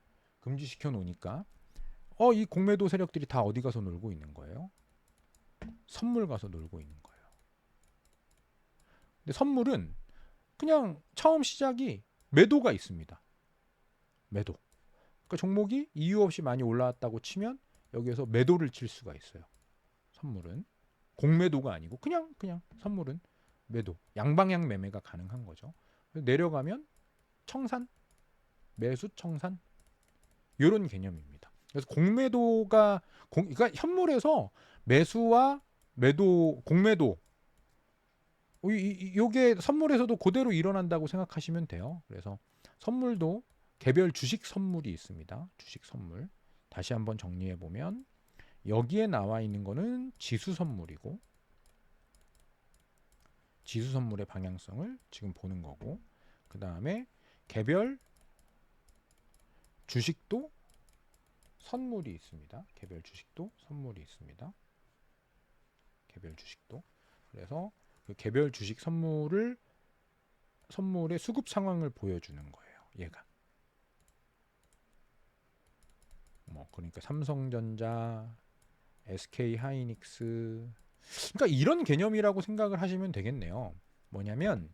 금지시켜 놓으니까 이 공매도 세력들이 다 어디 가서 놀고 있는 거예요? 선물 가서 놀고 있는 거예요. 근데 선물은 그냥 처음 시작이 매도가 있습니다. 매도. 그러니까 종목이 이유 없이 많이 올라왔다고 치면 여기에서 매도를 칠 수가 있어요. 선물은 공매도가 아니고 그냥 선물은 매도, 양방향 매매가 가능한 거죠. 내려가면 청산, 매수 청산 이런 개념입니다. 그래서 공매도가 그러니까 현물에서 매수와 매도, 공매도 요게 선물에서도 그대로 일어난다고 생각하시면 돼요. 그래서 선물도 개별 주식 선물이 있습니다. 주식 선물. 다시 한번 정리해 보면 여기에 나와 있는 거는 지수 선물이고 지수 선물의 방향성을 지금 보는 거고 그 다음에 개별 주식도 선물이 있습니다. 개별 주식도 선물이 있습니다. 개별 주식도. 그래서 그 개별 주식 선물의 수급 상황을 보여주는 거예요. 얘가. 그러니까 삼성전자, SK 하이닉스. 그러니까 이런 개념이라고 생각을 하시면 되겠네요. 뭐냐면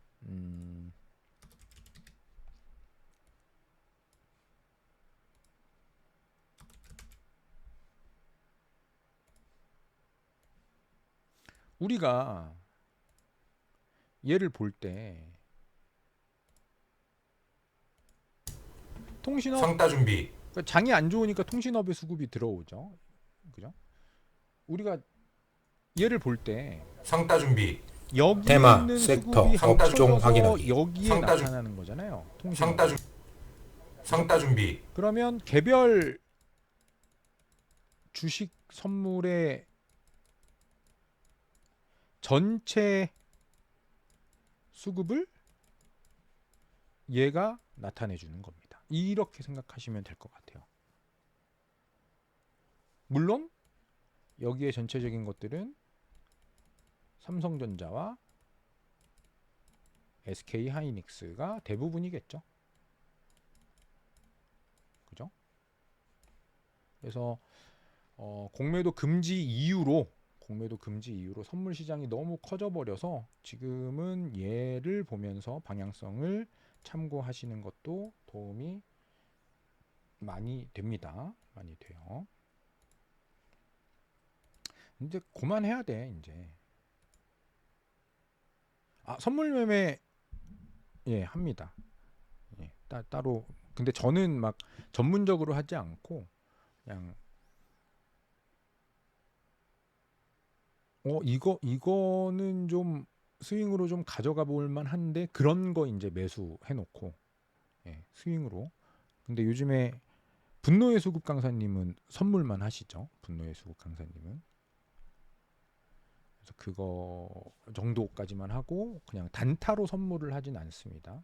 우리가 얘를 볼 때 통신업 성따 준비. 그러니까 장이 안 좋으니까 통신업의 수급이 들어오죠. 그죠? 우리가 얘를 볼 때 성따 준비. 여기 테마, 있는 섹터, 수급이 업종 합쳐져서 확인하기. 여기에 성따 준- 나타나는 거잖아요. 성따 준 성따 준비. 그러면 개별 주식 선물의 전체 수급을 얘가 나타내 주는 겁니다. 이렇게 생각하시면 될 것 같아요. 물론 여기에 전체적인 것들은 삼성전자와 SK 하이닉스가 대부분이겠죠. 그죠? 그래서 공매도 금지 이후로 선물 시장이 너무 커져 버려서 지금은 얘를 보면서 방향성을 참고하시는 것도 도움이 많이 됩니다. 많이 돼요. 이제 그만해야 돼, 이제. 선물 매매 합니다. 따로. 근데 저는 막 전문적으로 하지 않고 그냥 이거는 좀 스윙으로 좀 가져가 볼 만한데 그런 거 이제 매수해 놓고 스윙으로. 근데 요즘에 분노의 수급 강사님은 선물만 하시죠. 분노의 수급 강사님은. 그래서 그거 정도까지만 하고 그냥 단타로 선물을 하진 않습니다.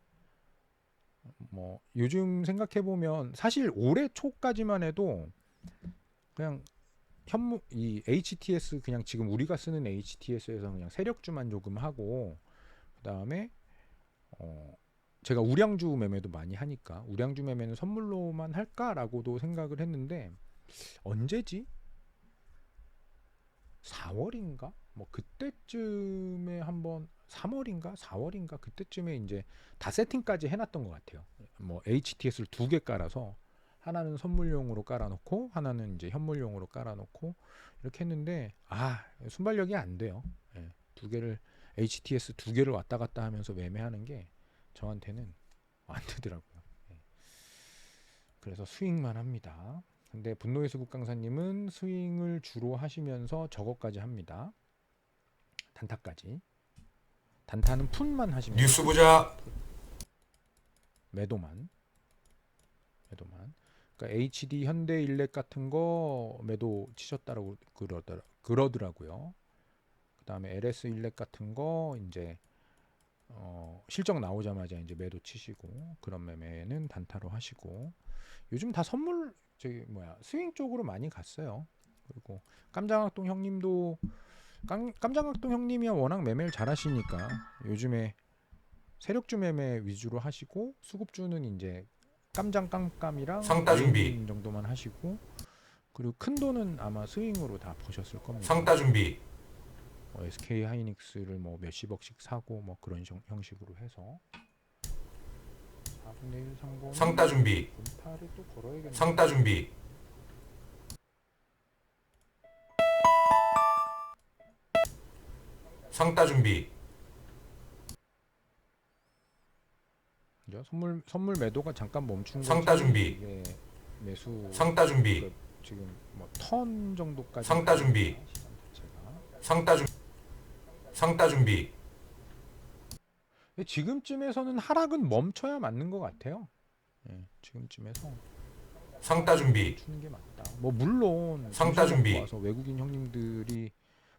요즘 생각해 보면 사실 올해 초까지만 해도 그냥 이 HTS 그냥 지금 우리가 쓰는 HTS에서 그냥 세력주만 조금 하고 그다음에 제가 우량주 매매도 많이 하니까 우량주 매매는 선물로만 할까라고도 생각을 했는데 언제지? 4월인가? 그때쯤에 한번 3월인가? 4월인가? 그때쯤에 이제 다 세팅까지 해놨던 것 같아요. HTS를 2개 깔아서 하나는 선물용으로 깔아놓고 하나는 이제 현물용으로 깔아놓고 이렇게 했는데 순발력이 안 돼요. 예, 두 개를 HTS 두 개를 왔다 갔다 하면서 매매하는 게 저한테는 안 되더라고요. 예. 그래서 스윙만 합니다. 근데 분노의 수국 강사님은 스윙을 주로 하시면서 저거까지 합니다. 단타까지. 단타는 푼만 하시면 뉴스 보자. 매도만. 그러니까 HD 현대일렉 같은 거 매도 치셨다라고 그러더라고요. 그다음에 LS 일렉 같은 거 이제 실적 나오자마자 이제 매도 치시고 그런 매매는 단타로 하시고 요즘 다 선물 스윙 쪽으로 많이 갔어요. 그리고 깜장학동 형님도 깜장학동 형님이 워낙 매매를 잘하시니까 요즘에 세력주 매매 위주로 하시고 수급주는 이제 깜장 깜깜이랑 상따 준비. 외국인 정도만 하시고 그리고 큰 돈은 아마 스윙으로 다 보셨을 겁니다. 상따 준비. SK 하이닉스를 뭐 몇십억씩 사고 뭐 그런 형식으로 해서 4분의 1 상고 상따 준비. 분타를 또 걸어야겠네. 상따 준비. 상따 준비. 그죠? 선물 매도가 잠깐 멈춘 거지. 상따 준비. 이게 매수 상따 준비. 그 지금 뭐 턴 정도까지 상따 준비. 시간 자체가. 상따 준비. 근데 지금쯤에서는 하락은 멈춰야 맞는 것 같아요. 예, 지금쯤에서 상따 준비. 추는 게 맞다. 뭐 물론 상따 준비. 와서 외국인 형님들이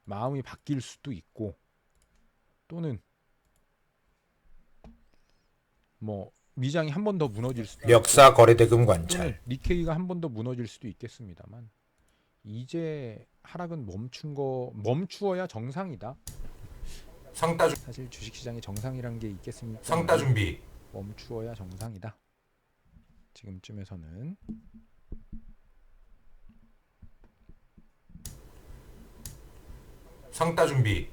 마음이 바뀔 수도 있고 또는 뭐 미장이 한 번 더 무너질 수도 멱사 거래대금 있고 관찰. 또는 니케이가 한 번 더 무너질 수도 있겠습니다만 이제 하락은 멈추어야 정상이다. 상따 준 사실 주식시장에 정상이란 게 있겠습니까? 상따 준비. 멈추어야 정상이다. 지금쯤에서는 상따 준비.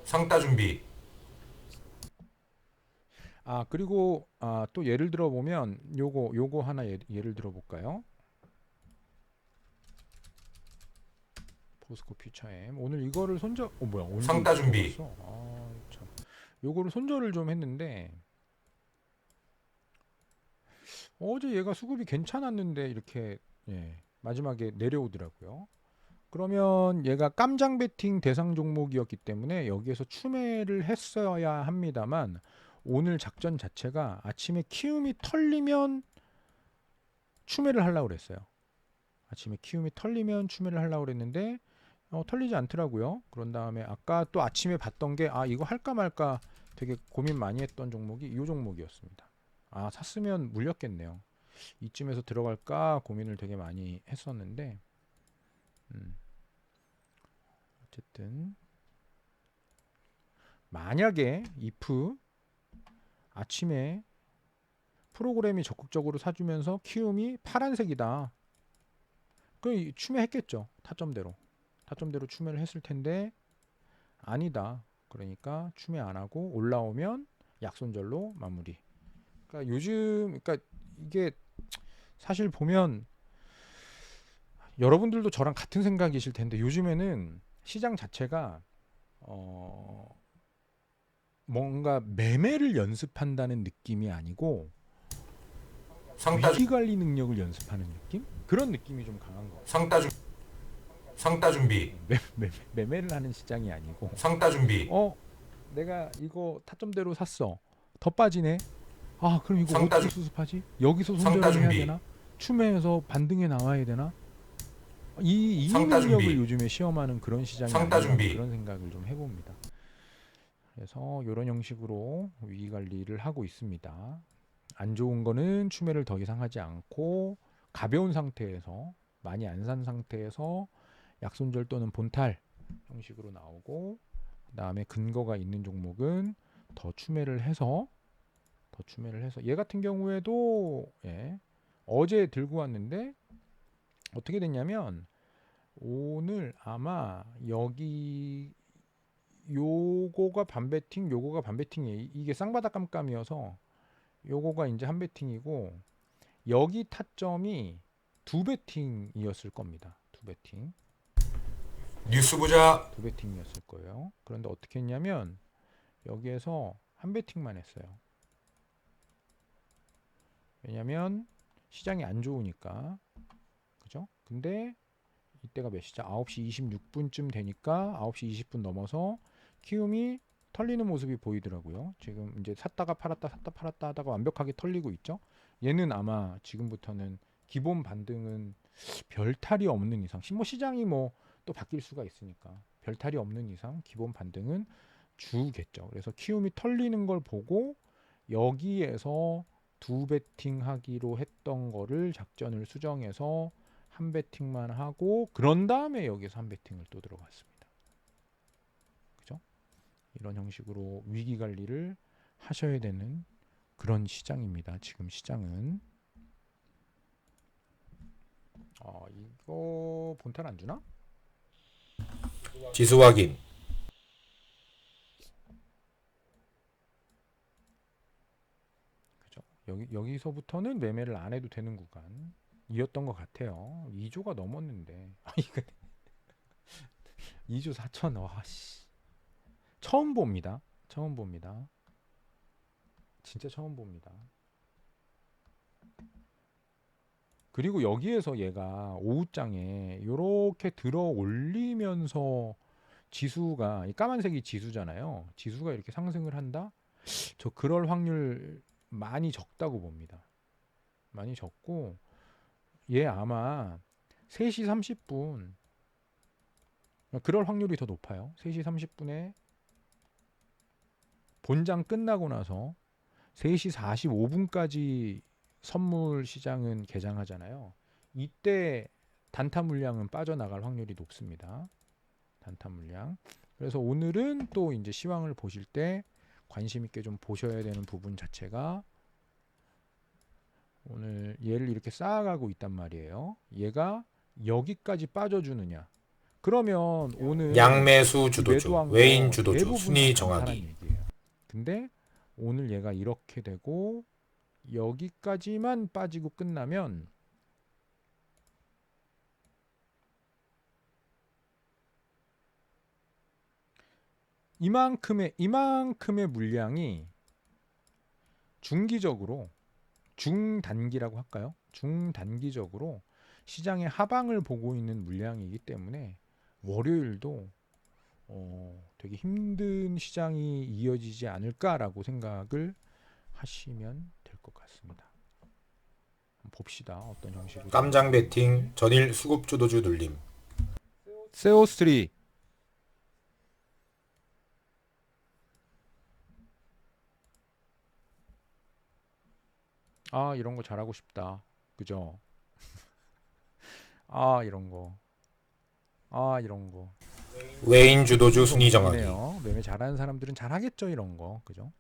상따 준비. 그리고 또 예를 들어 보면 요거 하나 예를 들어 볼까요? 포스코 퓨처엠 오늘 이거를 오늘 상따 준비. 참. 요거를 손절을 좀 했는데 어제 얘가 수급이 괜찮았는데 이렇게 마지막에 내려오더라고요. 그러면 얘가 깜장 베팅 대상 종목이었기 때문에 여기에서 추매를 했어야 합니다만 오늘 작전 자체가 아침에 키움이 털리면 추매를 하려고 그랬어요. 아침에 키움이 털리면 추매를 하려고 그랬는데 털리지 않더라고요. 그런 다음에 아까 또 아침에 봤던 게 이거 할까 말까 되게 고민 많이 했던 종목이 이 종목이었습니다. 샀으면 물렸겠네요. 이쯤에서 들어갈까 고민을 되게 많이 했었는데 어쨌든 만약에 if 아침에 프로그램이 적극적으로 사주면서 키움이 파란색이다. 그 추매했겠죠. 타점대로 추매를 했을 텐데 아니다. 그러니까 추매 안 하고 올라오면 약손절로 마무리. 그러니까 이게 사실 보면 여러분들도 저랑 같은 생각이실 텐데 요즘에는 시장 자체가 뭔가 매매를 연습한다는 느낌이 아니고 상따 위기 관리 능력을 연습하는 느낌? 그런 느낌이 좀 강한 거. 상따 준비. 매매를 하는 시장이 아니고 상따 준비. 내가 이거 타점대로 샀어. 더 빠지네. 그럼 이거 상따 어떻게 수습하지? 여기서 상따 손절을 해야 준비. 되나? 추매해서 반등에 나와야 되나? 이 상따 능력을 준비. 요즘에 시험하는 그런 시장이 상따 아닌가 준비. 그런 생각을 좀 해봅니다. 그래서 이런 형식으로 위기 관리를 하고 있습니다. 안 좋은 거는 추매를 더 이상 하지 않고 가벼운 상태에서 많이 안 산 상태에서 약손절 또는 본탈 형식으로 나오고 그다음에 근거가 있는 종목은 더 추매를 해서 얘 같은 경우에도 어제 들고 왔는데 어떻게 됐냐면 오늘 아마 여기 요거가 반배팅 요거가 반배팅이에요. 이게 쌍바닥 깜깜이어서 요거가 이제 한 배팅이고 여기 타점이 두 배팅이었을 겁니다. 두 배팅. 뉴스 보자. 두 배팅이었을 거예요. 그런데 어떻게 했냐면 여기에서 한 배팅만 했어요. 왜냐면 시장이 안 좋으니까. 그죠? 근데 이때가 몇 시죠? 9시 26분쯤 되니까 9시 20분 넘어서 키움이 털리는 모습이 보이더라고요. 지금 이제 샀다가 팔았다 샀다 팔았다 하다가 완벽하게 털리고 있죠. 얘는 아마 지금부터는 기본 반등은 별탈이 없는 이상, 뭐 시장이 뭐 또 바뀔 수가 있으니까 별탈이 없는 이상 기본 반등은 주겠죠. 그래서 키움이 털리는 걸 보고 여기에서 두 배팅 하기로 했던 거를 작전을 수정해서 한 배팅만 하고 그런 다음에 여기서 한 배팅을 또 들어갔습니다. 그죠? 이런 형식으로 위기 관리를 하셔야 되는 그런 시장입니다. 지금 시장은 이거 본탈 안 주나? 지수 확인. 그죠? 여기서부터는 매매를 안 해도 되는 구간이었던 것 같아요. 2조가 넘었는데 이거 2조 4천 와씨 처음 봅니다. 처음 봅니다. 진짜 처음 봅니다. 그리고 여기에서 얘가 오후장에 이렇게 들어 올리면서 지수가 이 까만색이 지수잖아요. 지수가 이렇게 상승을 한다? 저 그럴 확률 많이 적다고 봅니다. 많이 적고 얘 아마 3시 30분 그럴 확률이 더 높아요. 3시 30분에 본장 끝나고 나서 3시 45분까지 선물 시장은 개장하잖아요. 이때 단타 물량은 빠져나갈 확률이 높습니다. 단타 물량. 그래서 오늘은 또 이제 시황을 보실 때 관심 있게 좀 보셔야 되는 부분 자체가 오늘 얘를 이렇게 쌓아가고 있단 말이에요. 얘가 여기까지 빠져주느냐. 그러면 오늘 양매수 주도주, 매도한 거 외인 주도주, 대부분 순위 다 단타란 정하기. 얘기예요. 근데 오늘 얘가 이렇게 되고 여기까지만 빠지고 끝나면 이만큼의 물량이 중기적으로 중단기라고 할까요? 중단기적으로 시장의 하방을 보고 있는 물량이기 때문에 월요일도 되게 힘든 시장이 이어지지 않을까라고 생각을 하시면 될 것 같습니다. 한번 봅시다. 어떤 형식으로. 깜장 배팅, 전일 수급 주도주 눌림. 세오3 이런 거 잘하고 싶다. 그죠? 이런 거. 이런 거. 외인 주도주 순위 정하기. 이네요. 매매 잘하는 사람들은 잘하겠죠, 이런 거. 그죠?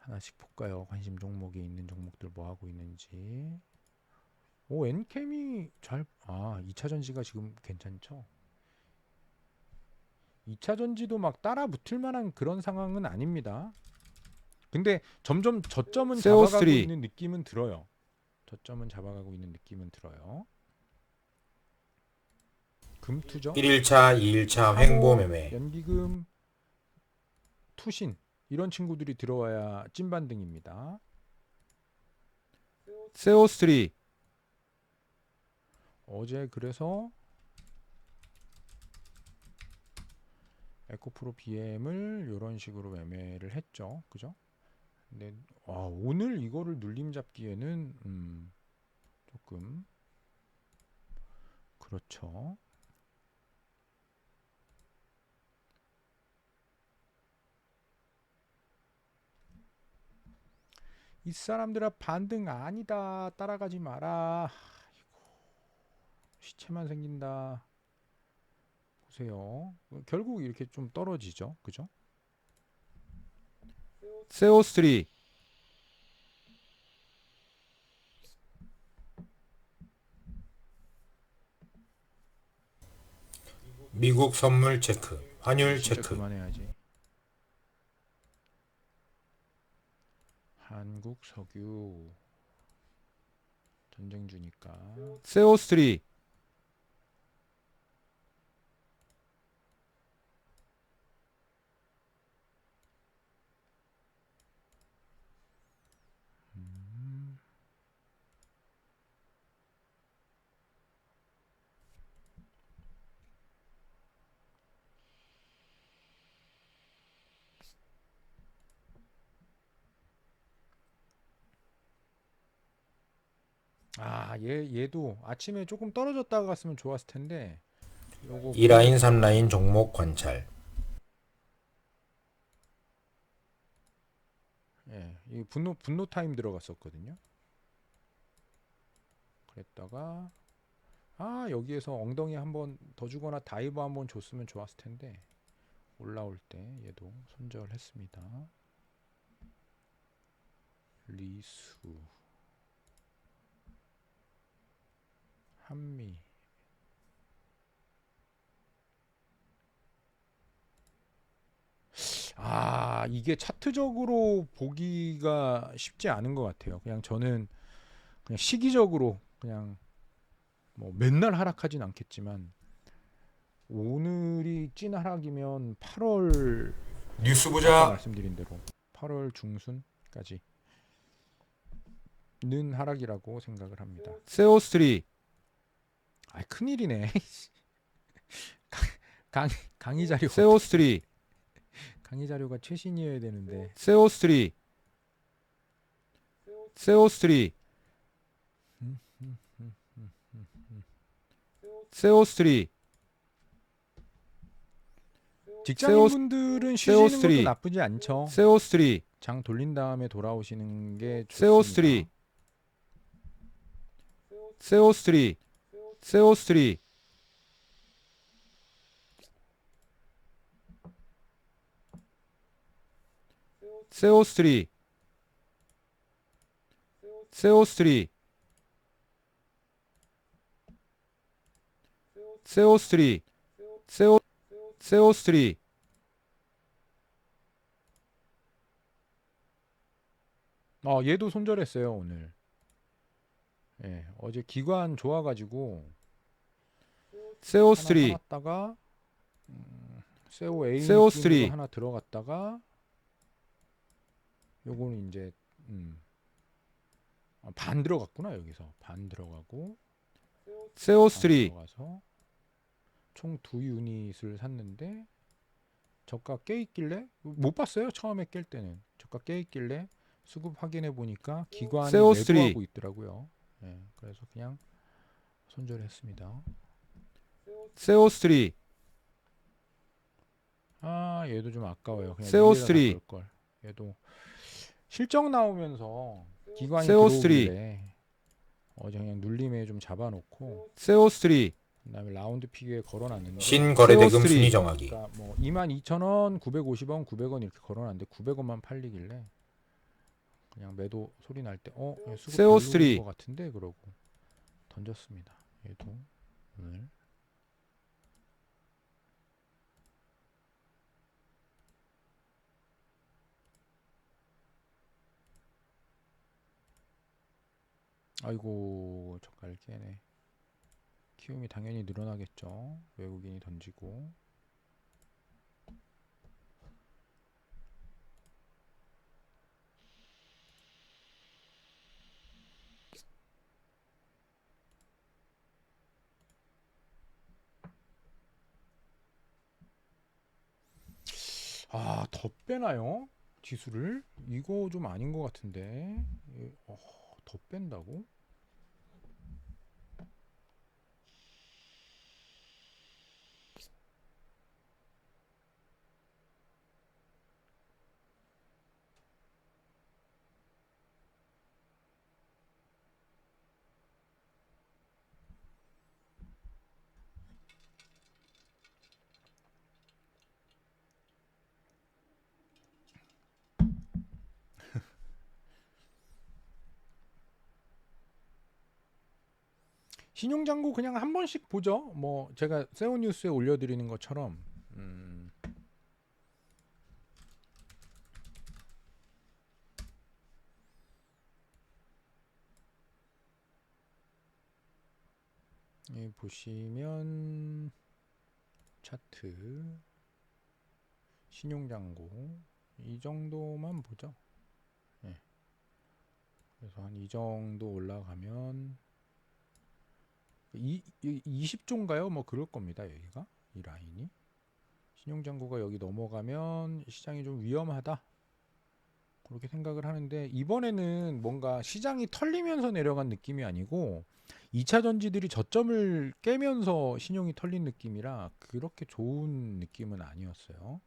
하나씩 볼까요? 관심 종목에 있는 종목들 뭐 하고 있는지. 엔캠이 2차 전지가 지금 괜찮죠? 2차 전지도 막 따라 붙을 만한 그런 상황은 아닙니다. 근데 점점 저점은 세오3. 잡아가고 있는 느낌은 들어요. 저점은 잡아가고 있는 느낌은 들어요. 금투죠? 1일차, 2일차 횡보 매매. 연기금, 투신 이런 친구들이 들어와야 찐반등입니다. 세오3 어제 그래서 에코프로 BM을 이런 식으로 매매를 했죠. 그죠? 근데 오늘 이거를 눌림 잡기에는 조금 그렇죠. 이 사람들아 반등 아니다. 따라가지 마라. 아이고, 시체만 생긴다. 보세요. 결국 이렇게 좀 떨어지죠. 그죠? 세오3 미국 선물 체크, 환율 진짜 체크. 그만해야지. 한국 석유 전쟁 주니까. 세오스트리 음. 얘도 아침에 조금 떨어졌다가 갔으면 좋았을 텐데. 요거 2라인 3라인 종목 관찰. 예, 이 분노 타임 들어갔었거든요. 그랬다가 여기에서 엉덩이 한번 더 주거나 다이브 한번 줬으면 좋았을 텐데 올라올 때 얘도 손절했습니다. 리수 한미 이게 차트적으로 보기가 쉽지 않은 것 같아요. 그냥 저는 그냥 시기적으로 그냥 뭐 맨날 하락하진 않겠지만 오늘이 찐 하락이면 8월 뉴스 아까 보자. 말씀드린 대로 8월 중순까지 는 하락이라고 생각을 합니다. 세오스트리 큰일이네. 강의 자료 세오스트리 강의 자료가 최신이어야 되는데. 세오스트리 세오스트리 세오스트리 직장인분들은 쉬시는 세오스트리. 것도 나쁘지 않죠. 세오스트리 장 돌린 다음에 돌아오시는 게 좋습니다. 세오스트리 세오스트리 세오스트리 세오스트리 세오스트리 세오스트리 세오스트리 얘도 손절했어요 오늘. 예, 어제 기관 좋아가지고 세오스트리 하나 사놨다가 세오 A 세오스트리. 느낌으로 하나 들어갔다가 요거는 이제 반 들어갔구나. 여기서 반 들어가고 반 세오스트리 들어가서 총 2유닛을 샀는데 저가 깨있길래 못 봤어요. 처음에 깰 때는 저가 깨있길래 수급 확인해 보니까 기관이 세오스트리. 매도하고 있더라고요. 예, 그래서 그냥 손절했습니다. 세오스트리 얘도 좀 아까워요. 그냥 세오스트리. 위에다가 걸 걸. 얘도 실적 나오면서 기관이 세오스트리. 들어오길래 어제 그냥 눌림에 좀 잡아놓고 세오스트리 그다음에 라운드 피규어에 걸어놨는데 신거래대금 세오스트리. 순위 정하기. 그러니까 뭐 22,000원, 950원, 900원 이렇게 걸어놨는데 900원만 팔리길래 그냥 매도 소리 날 때 수급 세오스트리. 별로인 것 같은데 그러고 던졌습니다. 얘도 오늘 아이고 저가를 깨네. 키움이 당연히 늘어나겠죠. 외국인이 던지고. 더 빼나요? 지수를? 이거 좀 아닌 것 같은데. 더 뺀다고? 신용장고 그냥 한 번씩 보죠. 뭐 제가 세오뉴스에 올려드리는 것처럼 여기 보시면 차트 신용잔고 이 정도만 보죠. 예. 그래서 한 이 정도 올라가면 20조인가요? 뭐 그럴 겁니다. 여기가 이 라인이 신용잔고가 여기 넘어가면 시장이 좀 위험하다 그렇게 생각을 하는데, 이번에는 뭔가 시장이 털리면서 내려간 느낌이 아니고 2차 전지들이 저점을 깨면서 신용이 털린 느낌이라 그렇게 좋은 느낌은 아니었어요.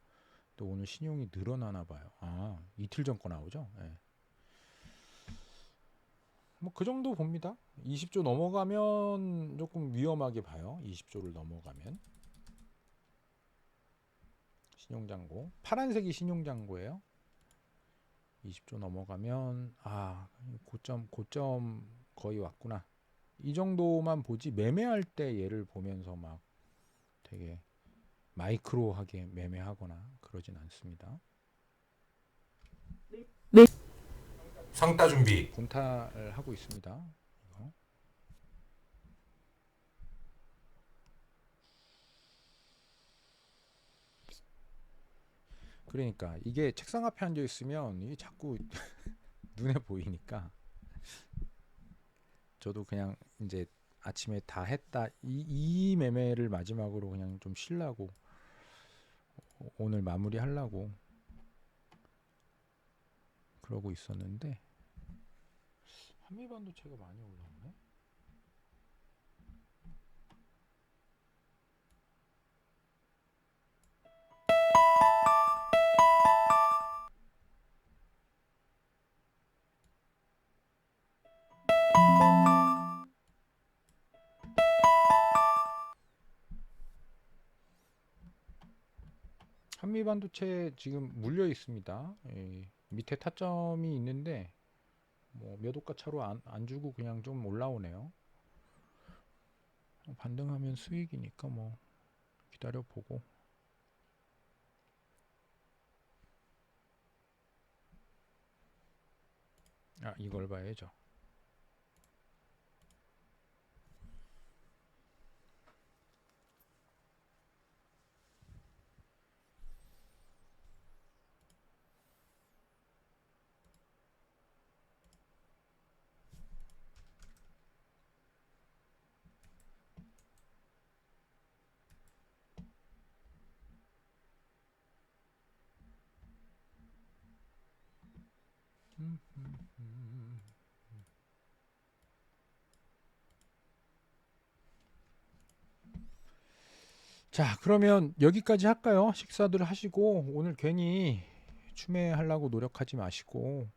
또 오늘 신용이 늘어나나 봐요. 아, 이틀 전 거 나오죠? 예. 뭐 그 정도 봅니다. 20조 넘어가면 조금 위험하게 봐요. 20조를 넘어가면. 신용잔고. 파란색이 신용잔고예요. 20조 넘어가면 고점 거의 왔구나. 이 정도만 보지 매매할 때 얘를 보면서 막 되게 마이크로하게 매매하거나 그러진 않습니다. 상따 준비. 분탈을 하고 있습니다. 이거. 그러니까 이게 책상 앞에 앉아 있으면 이게 자꾸 눈에 보이니까 저도 그냥 이제 아침에 다 했다 이 매매를 마지막으로 그냥 좀 쉬려고 오늘 마무리 하려고 그러고 있었는데 한미반도체가 많이 올라오네. 한미반도체 지금 물려 있습니다. 밑에 타점이 있는데 뭐 몇 호가 차로 안 주고 그냥 좀 올라오네요. 반등하면 수익이니까 뭐 기다려 보고. 이걸 봐야죠. 자, 그러면 여기까지 할까요? 식사들 하시고 오늘 괜히 추매하려고 노력하지 마시고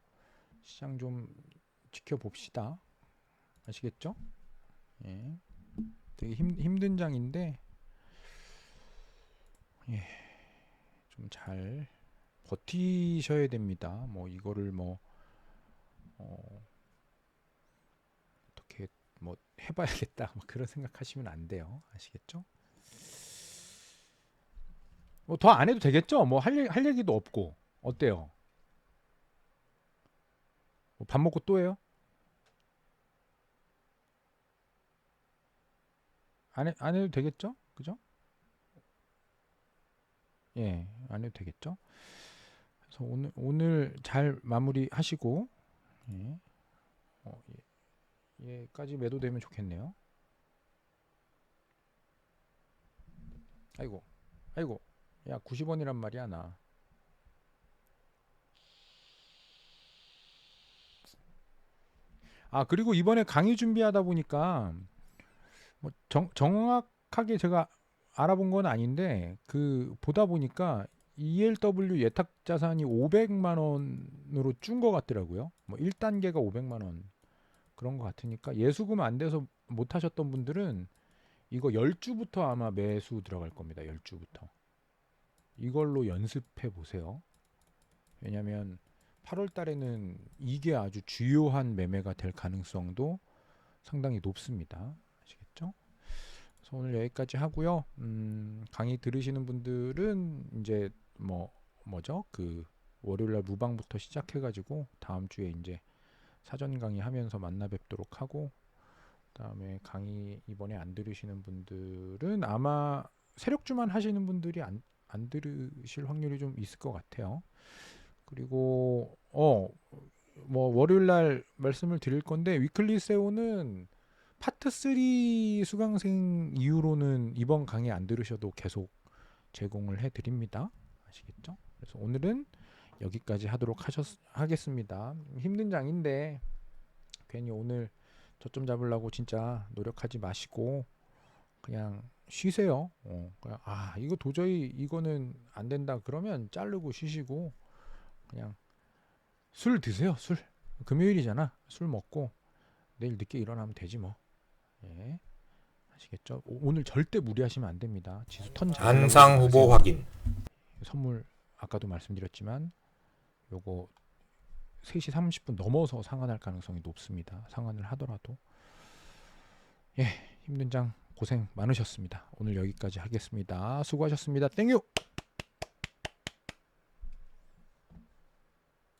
시장 좀 지켜봅시다. 아시겠죠? 예. 되게 힘든 장인데 좀 잘 버티셔야 됩니다. 뭐 이거를 뭐 어떻게 뭐 해봐야겠다 뭐 그런 생각하시면 안 돼요. 아시겠죠? 뭐 더 안 해도 되겠죠? 뭐 할 얘기도 없고 어때요? 밥 먹고 또 해요? 안 해도 되겠죠? 그죠? 예, 안 해도 되겠죠? 그래서 오늘 잘 마무리하시고 예, 얘까지 매도되면 좋겠네요. 아이고, 아이고, 야 90원이란 말이야 나. 그리고 이번에 강의 준비하다 보니까 뭐 정확하게 제가 알아본 건 아닌데 그 보다 보니까 ELW 예탁 자산이 500만 원으로 준 것 같더라고요. 뭐 1단계가 500만 원 그런 것 같으니까 예수금 안 돼서 못 하셨던 분들은 이거 10주부터 아마 매수 들어갈 겁니다. 10주부터. 이걸로 연습해 보세요. 왜냐면 8월 달에는 이게 아주 주요한 매매가 될 가능성도 상당히 높습니다. 아시겠죠? 그래서 오늘 여기까지 하고요. 강의 들으시는 분들은 이제 뭐죠? 그 월요일 날 무방부터 시작해 가지고 다음 주에 이제 사전 강의 하면서 만나 뵙도록 하고, 그다음에 그다음에 강의 이번에 안 들으시는 분들은 아마 세력주만 하시는 분들이 안 들으실 확률이 좀 있을 것 같아요. 그리고 뭐 월요일 날 말씀을 드릴 건데 위클리 세오는 파트 3 수강생 이후로는 이번 강의 안 들으셔도 계속 제공을 해 드립니다. 아시겠죠? 그래서 오늘은 여기까지 하겠습니다. 힘든 장인데 괜히 오늘 저점 잡으려고 진짜 노력하지 마시고 그냥 쉬세요. 그냥 이거 도저히 이거는 안 된다 그러면 자르고 쉬시고 그냥 술 드세요. 술. 금요일이잖아. 술 먹고 내일 늦게 일어나면 되지 뭐. 예. 아시겠죠? 오늘 절대 무리하시면 안 됩니다. 지수 턴 잘. 안상 후보 확인. 선물 아까도 말씀드렸지만 요거 3시 30분 넘어서 상환할 가능성이 높습니다. 상환을 하더라도. 예, 힘든 장 고생 많으셨습니다. 오늘 여기까지 하겠습니다. 수고하셨습니다. 땡큐.